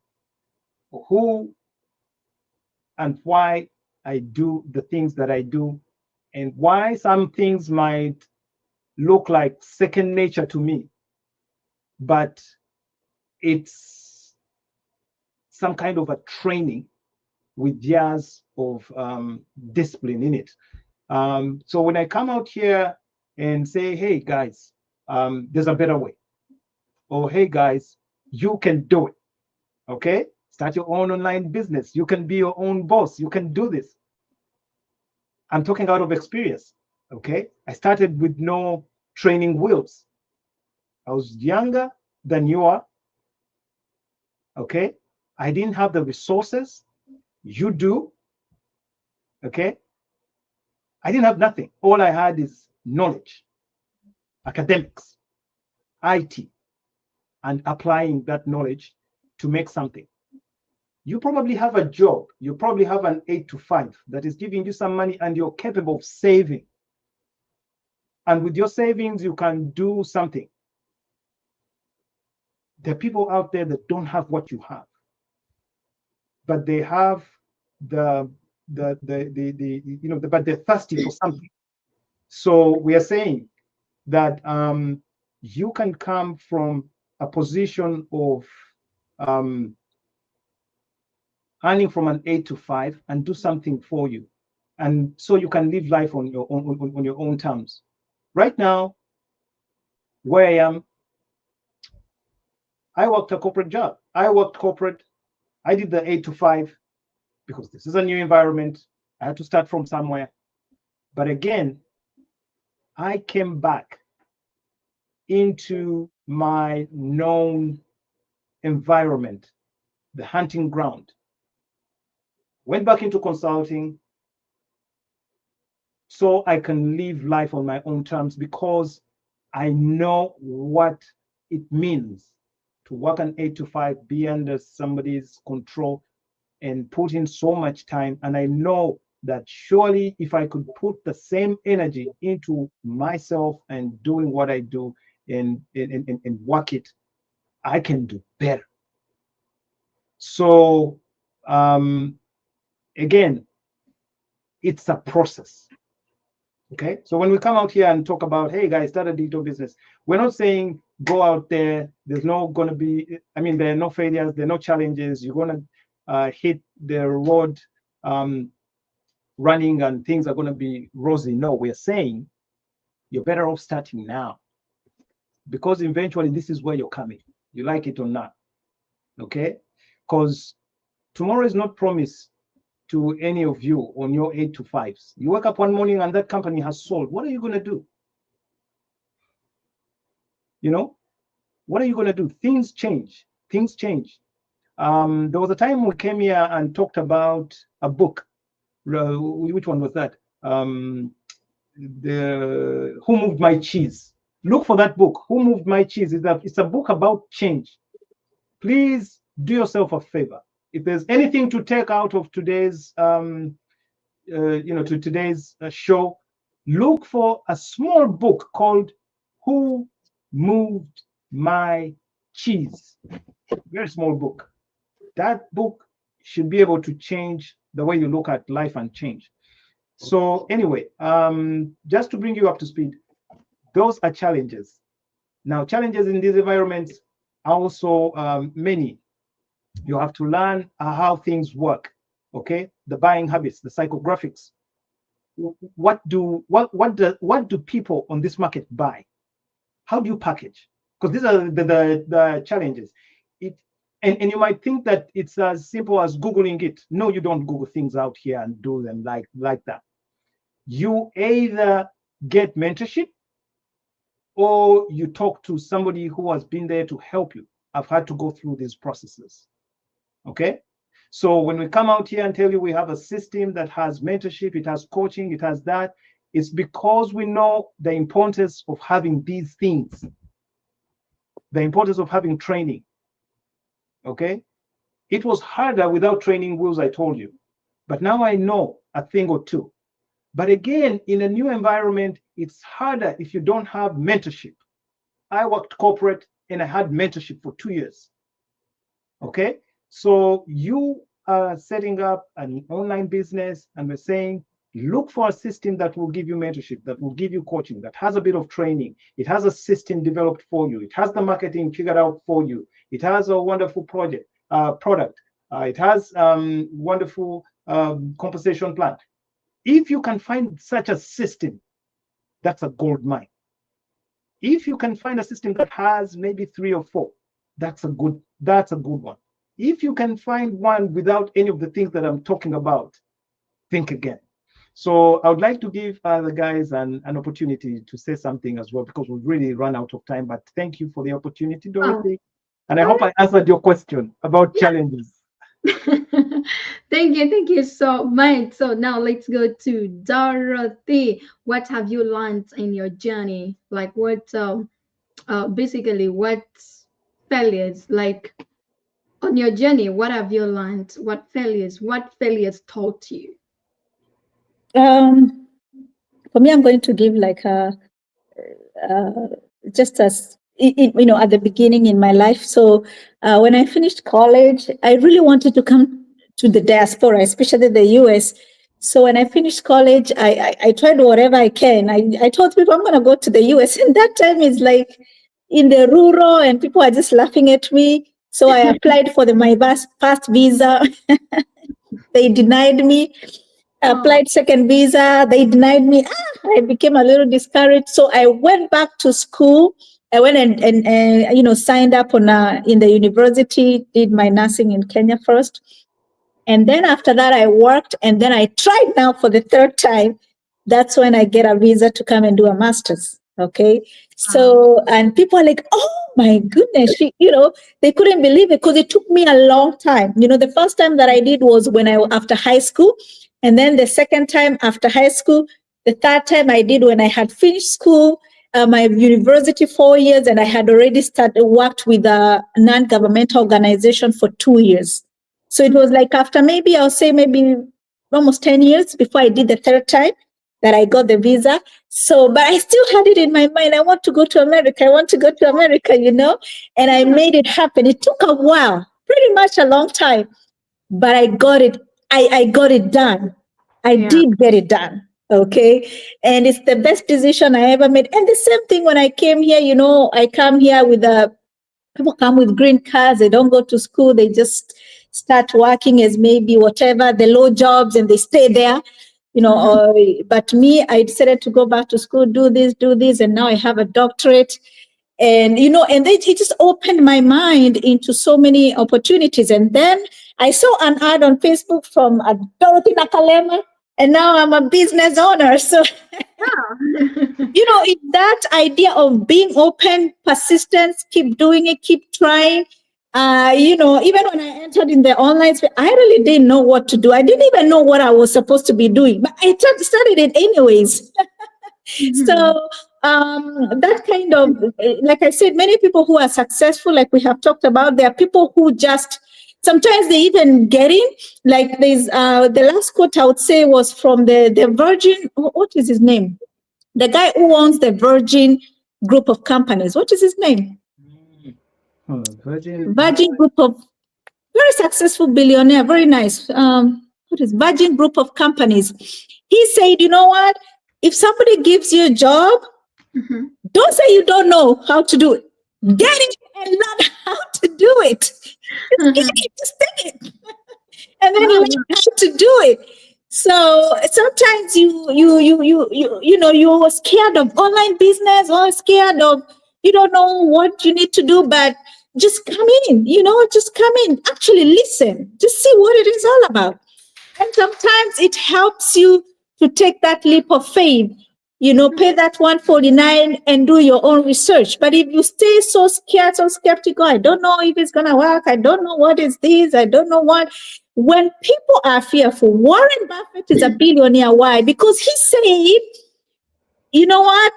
and why I do the things that I do, and why some things might look like second nature to me, but it's some kind of a training with years of discipline in it. So when I come out here and say, hey guys, there's a better way, or hey guys, you can do it. Okay, start your own online business. You can be your own boss. You can do this. I'm talking out of experience. Okay, I started with no training wheels. I was younger than you are. Okay, I didn't have the resources. You do. Okay, I didn't have nothing. All I had is knowledge, academics, IT, and applying that knowledge to make something. You probably have a job. You probably have an 8 to 5 that is giving you some money and you're capable of saving. And with your savings, you can do something. There are people out there that don't have what you have, but they have but they're thirsty for something. So we are saying that you can come from a position of earning from an 8 to 5 and do something for you, and so you can live life on your own terms. Right now, where I am, I worked a corporate job. I worked corporate. I did the 8 to 5 because this is a new environment. I had to start from somewhere. But again, I came back into my known environment, the hunting ground. Went back into consulting so I can live life on my own terms, because I know what it means to work an 8 to 5, be under somebody's control, and put in so much time. And I know that surely if I could put the same energy into myself and doing what I do and work it, I can do better. So again, it's a process. Okay, so when we come out here and talk about, hey guys, start a digital business, we're not saying go out there. There's no going to be, I mean, there are no failures, there are no challenges. You're going to hit the road running and things are going to be rosy. No, we're saying you're better off starting now, because eventually this is where you're coming, you like it or not. Okay, because tomorrow is not promised to any of you on your 8 to 5s. You wake up one morning and that company has sold. What are you going to do? You know, what are you going to do? Things change. Things change. There was a time we came here and talked about a book. Which one was that? The Who Moved My Cheese? Look for that book. Who Moved My Cheese? It's a book about change. Please do yourself a favor. If there's anything to take out of today's, today's show, look for a small book called "Who Moved My Cheese." Very small book. That book should be able to change the way you look at life and change. So anyway, just to bring you up to speed, those are challenges. Now, challenges in these environments are also many. You have to learn how things work. Okay, the buying habits, the psychographics. What do people on this market buy? How do you package? Because these are the challenges. And you might think that it's as simple as Googling it. No, you don't Google things out here and do them like that. You either get mentorship or you talk to somebody who has been there to help you. I've had to go through these processes. Okay, so when we come out here and tell you we have a system that has mentorship, it has coaching, it has that, it's because we know the importance of having these things, the importance of having training. Okay, it was harder without training wheels, I told you, but now I know a thing or two. But again, in a new environment, it's harder if you don't have mentorship. I worked corporate and I had mentorship for 2 years. Okay, so you are setting up an online business and we're saying, look for a system that will give you mentorship, that will give you coaching, that has a bit of training. It has a system developed for you. It has the marketing figured out for you. It has a wonderful product. It has wonderful compensation plan. If you can find such a system, that's a gold mine. If you can find a system that has maybe 3 or 4, that's a good one. If you can find one without any of the things that I'm talking about, think again. So I would like to give the guys an opportunity to say something as well, because we've really run out of time. But thank you for the opportunity, Dorothy. And I hope I answered your question about challenges. Thank you so much. So now let's go to Dorothy. What have you learned in your journey? Like what basically what failures, like on your journey, what have you learned? What failures taught you? For me, I'm going to give like just a at the beginning in my life. So when I finished college, I really wanted to come to the diaspora, especially the US. So when I finished college, I tried whatever I can. I told people I'm going to go to the US. And that time is like in the rural and people are just laughing at me. So I applied for my past visa. They denied me. I applied second visa. They denied me. I became a little discouraged. So I went back to school. I went and signed up in the university, did my nursing in Kenya first. And then after that, I worked, and then I tried now for the third time. That's when I get a visa to come and do a master's. Okay. So, and people are like, oh my goodness, they couldn't believe it because it took me a long time. The first time that I did was after high school. And then the second time after high school, the third time I did when I had finished school, my university 4 years, and I had already worked with a non-governmental organization for 2 years. So it was like after maybe almost 10 years before I did the third time that I got the visa. So, but I still had it in my mind. I want to go to America. I want to go to America, and I made it happen. It took a while, pretty much a long time, but I got it. I got it done. I did get it done. Okay. And it's the best decision I ever made. And the same thing when I came here, I come here people come with green cards. They don't go to school. They just start working as maybe whatever, the low jobs, and they stay there, but me, I decided to go back to school, do this. And now I have a doctorate. And, and it just opened my mind into so many opportunities. And then I saw an ad on Facebook from Dorothy Nakalema, and now I'm a business owner. So, it's that idea of being open, persistence, keep doing it, keep trying. Even when I entered in the online space, I really didn't know what to do. I didn't even know what I was supposed to be doing, but I started it anyways. So that kind of, like I said, many people who are successful, like we have talked about, there are people who just, sometimes they even get in, like there's, the last quote I would say was from the Virgin, what is his name? The guy who owns the Virgin group of companies. What is his name? Virgin Group of, very successful billionaire, very nice. What is Virgin group of companies? He said, you know what? If somebody gives you a job, don't say you don't know how to do it. Get it and learn how to do it. Just get it, just take it. And then you learn how to do it. So sometimes you're scared of online business or scared of, you don't know what you need to do, but just come in, just come in, actually listen, just see what it is all about. And sometimes it helps you to take that leap of faith, pay that $149 and do your own research. But if you stay so scared, so skeptical, I don't know if it's going to work. I don't know what is this. I don't know what. When people are fearful, Warren Buffett is a billionaire. Why? Because he said, you know what?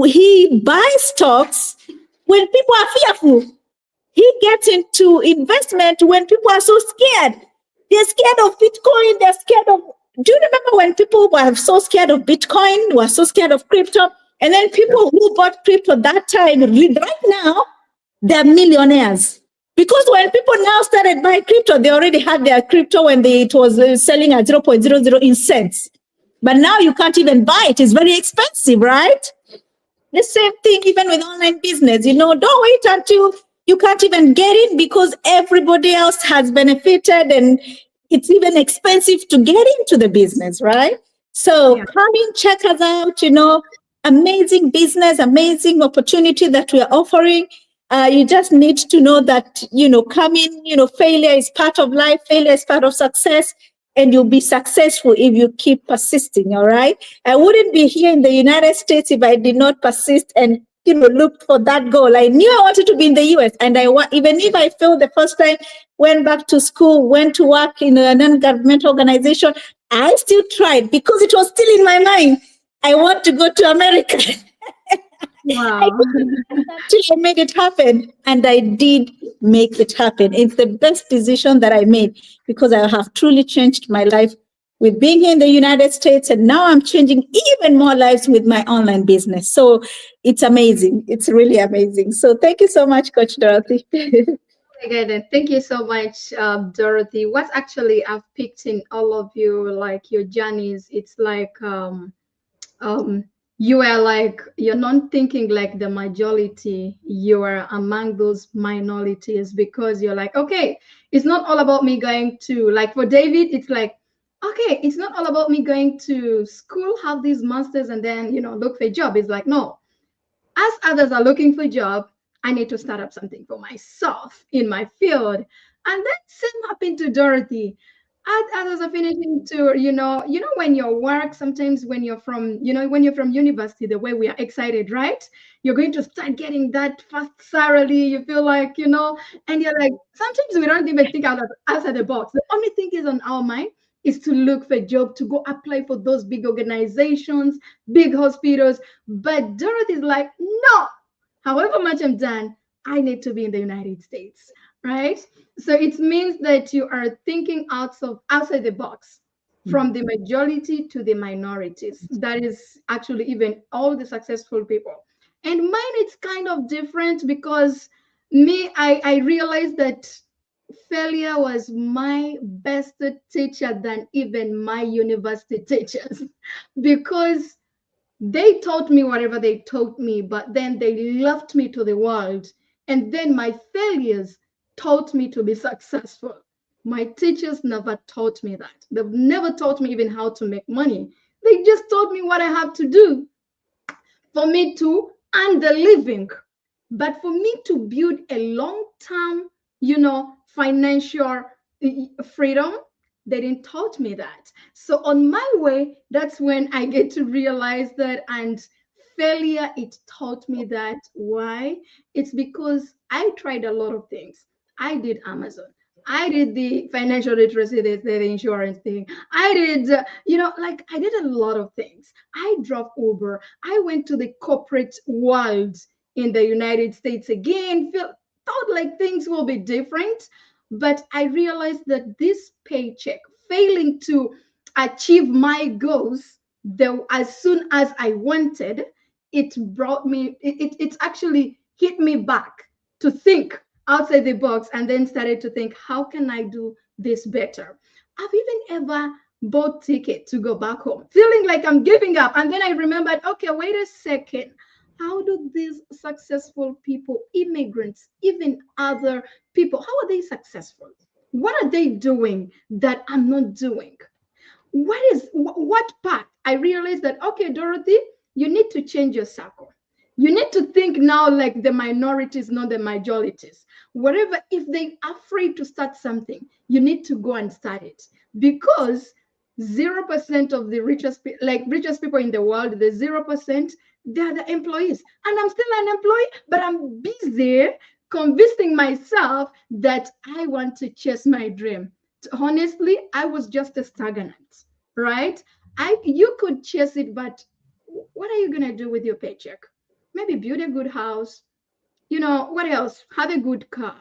He buys stocks when people are fearful. He gets into investment when people are so scared. They're scared of Bitcoin. They're scared of, do you remember when people were so scared of Bitcoin, were so scared of crypto? And then people who bought crypto that time, right now, they're millionaires. Because when people now started buying crypto, they already had their crypto when it was selling at 0.00 cents. But now you can't even buy it. It's very expensive, right? The same thing even with online business. Don't wait until you can't even get in because everybody else has benefited and it's even expensive to get into the business, right? So come in, check us out, amazing business, amazing opportunity that we are offering. You just need to know that, come in, failure is part of life, failure is part of success, and you'll be successful if you keep persisting, all right? I wouldn't be here in the United States if I did not persist and, look for that goal. I knew I wanted to be in the US, and even if I failed the first time, went back to school, went to work in a non-governmental organization, I still tried because it was still in my mind. I want to go to America. Wow. I made it happen, and I did make it happen. It's the best decision that I made because I have truly changed my life with being here in the United States, and now I'm changing even more lives with my online business. So it's amazing. It's really amazing. So thank you so much, Coach Dorothy. Again, thank you so much, Dorothy. What actually I've picked in all of you, like your journeys, it's like um, you are like, you're not thinking like the majority, you are among those minorities, because you're like, okay, it's not all about me going to, like for David, it's like, okay, it's not all about me going to school, have these masters, and then, look for a job. It's like, no, as others are looking for a job, I need to start up something for myself in my field. And that same happened to Dorothy. As others are finishing to, when your work, sometimes when you're from, when you're from university, the way we are excited, right? You're going to start getting that fast salary. You feel like, and you're like, sometimes we don't even think outside the box. The only thing is on our mind is to look for a job, to go apply for those big organizations, big hospitals. But Dorothy's like, no, however much I'm done, I need to be in the United States, right? So it means that you are thinking outside the box, from the majority to the minorities. That is actually even all the successful people. And mine, it's kind of different, because I realized that failure was my best teacher than even my university teachers, because they taught me whatever they taught me, but then they left me to the world. And then my failures taught me to be successful. My teachers never taught me that. They've never taught me even how to make money. They just taught me what I have to do for me to earn the living. But for me to build a long-term, financial freedom, they didn't taught me that. So on my way, that's when I get to realize that. And failure, it taught me that. Why? It's because I tried a lot of things. I did Amazon. I did the financial literacy, the insurance thing. I did, like I did a lot of things. I drove Uber. I went to the corporate world in the United States again. Thought like things will be different. But I realized that this paycheck, failing to achieve my goals, though as soon as I wanted, it brought me, it actually hit me back to think outside the box, and then started to think, how can I do this better? I've even ever bought ticket to go back home, feeling like I'm giving up. And then I remembered, okay, wait a second. How do these successful people, immigrants, even other people, how are they successful? What are they doing that I'm not doing? What part? I realized that, okay, Dorothy, you need to change your circle. You need to think now like the minorities, not the majorities. Whatever, if they are afraid to start something, you need to go and start it, because 0% of the richest people in the world, the 0%, they're the employees. And I'm still an employee, but I'm busy convincing myself that I want to chase my dream. Honestly, I was just a stagnant, right? You could chase it, but what are you gonna do with your paycheck? Maybe build a good house. What else? Have a good car.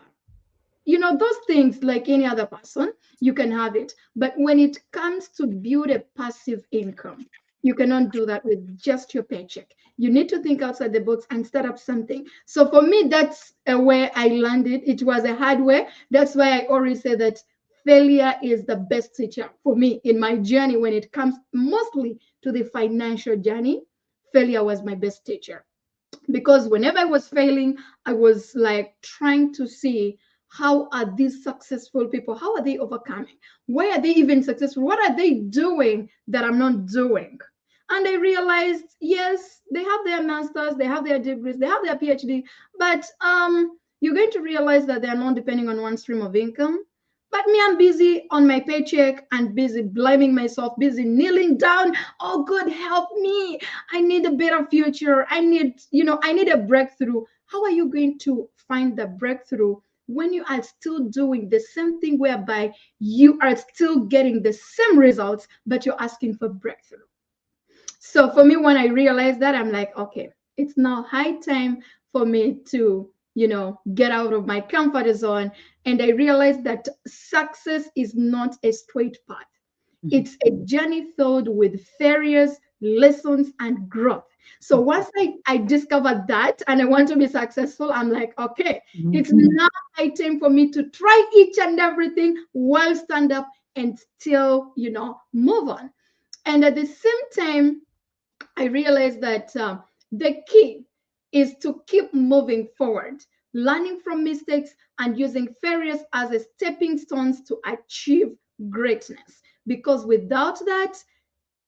Those things, like any other person, you can have it. But when it comes to build a passive income, you cannot do that with just your paycheck. You need to think outside the box and start up something. So for me, that's where I landed. It was a hard way. That's why I always say that failure is the best teacher for me in my journey. When it comes mostly to the financial journey, failure was my best teacher, because whenever I was failing, I was like trying to see, how are these successful people, how are they overcoming? Why are they even successful? What are they doing that I'm not doing? And I realized, yes, they have their masters, they have their degrees, they have their PhD, but you're going to realize that they're not depending on one stream of income. But me, I'm busy on my paycheck and busy blaming myself, busy kneeling down. Oh, God, help me. I need a better future. I need a breakthrough. How are you going to find the breakthrough when you are still doing the same thing, whereby you are still getting the same results, but you're asking for breakthrough? So for me, when I realized that, I'm like, okay, it's now high time for me to, get out of my comfort zone. And I realized that success is not a straight path. It's a journey filled with failures, lessons, and growth. So once I discovered that and I want to be successful, I'm like, okay, it's now high time for me to try each and everything while stand up and still, move on. And at the same time, I realized that the key is to keep moving forward, learning from mistakes and using failures as a stepping stones to achieve greatness. Because without that,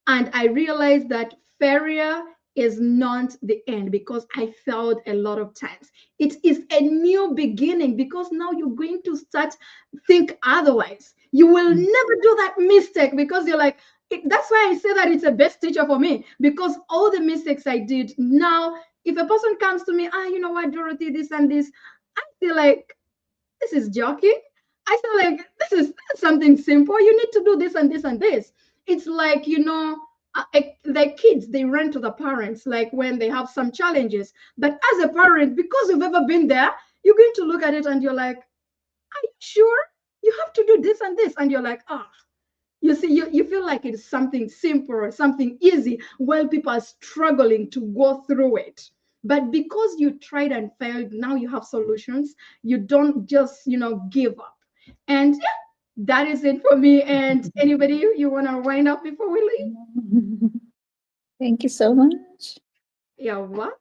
and I realized that failure is not the end, because I failed a lot of times. It is a new beginning, because now you're going to start think otherwise. You will never do that mistake, because you're like, that's why I say that it's the best teacher for me, because all the mistakes I did, now if a person comes to me, you know what, Dorothy, this and this, I feel like this is joking. I feel like this is something simple. You need to do this and this and this. It's like, the kids, they run to the parents, like when they have some challenges. But as a parent, because you've ever been there, you're going to look at it and you're like, are you sure? You have to do this and this. And you're like, you see, you feel like it's something simple or something easy while people are struggling to go through it. But because you tried and failed, now you have solutions. You don't just, give up. And yeah, that is it for me. And anybody, you want to wind up before we leave? Thank you so much. Yeah, what?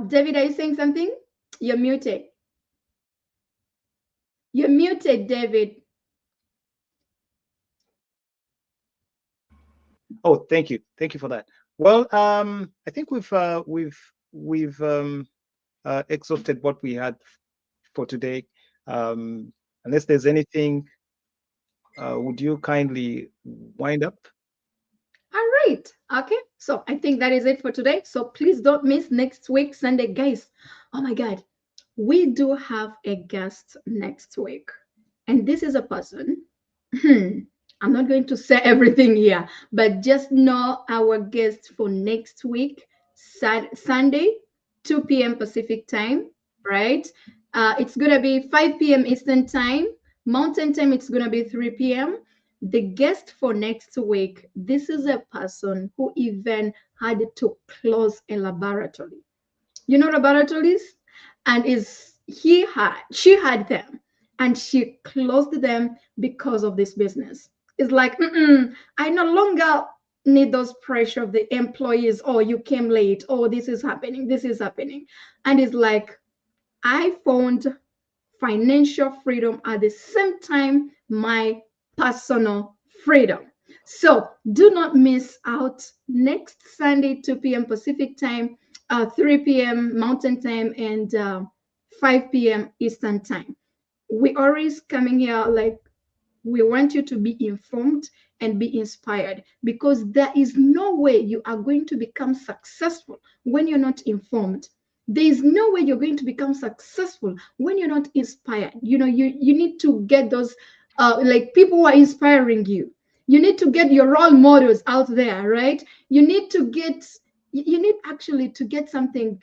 David, are you saying something? You're muted. You're muted, David. Oh, thank you for that. Well, I think we've exhausted what we had for today. Unless there's anything, would you kindly wind up? All right. Okay. So I think that is it for today. So please don't miss next week, Sunday, guys. Oh my God. We do have a guest next week. And this is a person. I'm not going to say everything here, but just know our guest for next week, Sunday, 2 p.m. Pacific time, right? It's going to be 5 p.m. Eastern time. Mountain time, it's going to be 3 p.m. The guest for next week, this is a person who even had to close a laboratory. You know laboratories? And she had them, and she closed them because of this business. It's like, I no longer need those pressure of the employees. Oh, you came late. Oh, this is happening. And it's like, I found financial freedom at the same time, my personal freedom. So do not miss out next Sunday, 2 p.m. Pacific time, 3 p.m. Mountain time, and 5 p.m. Eastern time. We always coming here like, we want you to be informed and be inspired, because there is no way you are going to become successful when you're not informed. There is no way you're going to become successful when you're not inspired. You need to get those like people who are inspiring you. You need to get your role models out there, right? You need actually to get something,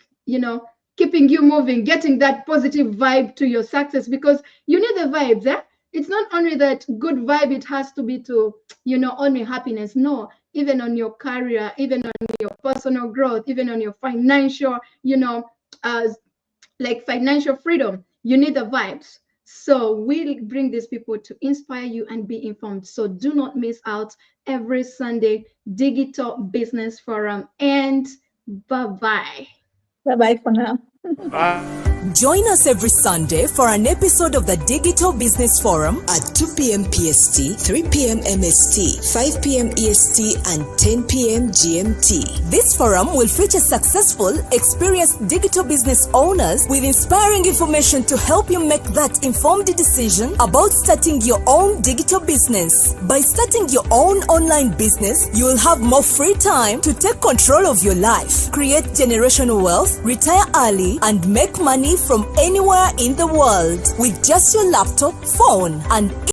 keeping you moving, getting that positive vibe to your success, because you need the vibes, eh? It's not only that good vibe, it has to be to, only happiness. No, even on your career, even on your personal growth, even on your financial, like financial freedom, you need the vibes. So we bring these people to inspire you and be informed. So do not miss out every Sunday, Digital Business Forum. And bye-bye. Bye-bye for now. Join us every Sunday for an episode of the Digital Business Forum at 2 p.m. PST, 3 p.m. MST, 5 p.m. EST, and 10 p.m. GMT. This forum will feature successful, experienced digital business owners with inspiring information to help you make that informed decision about starting your own digital business. By starting your own online business, you will have more free time to take control of your life, create generational wealth, retire early, and make money from anywhere in the world with just your laptop, phone, and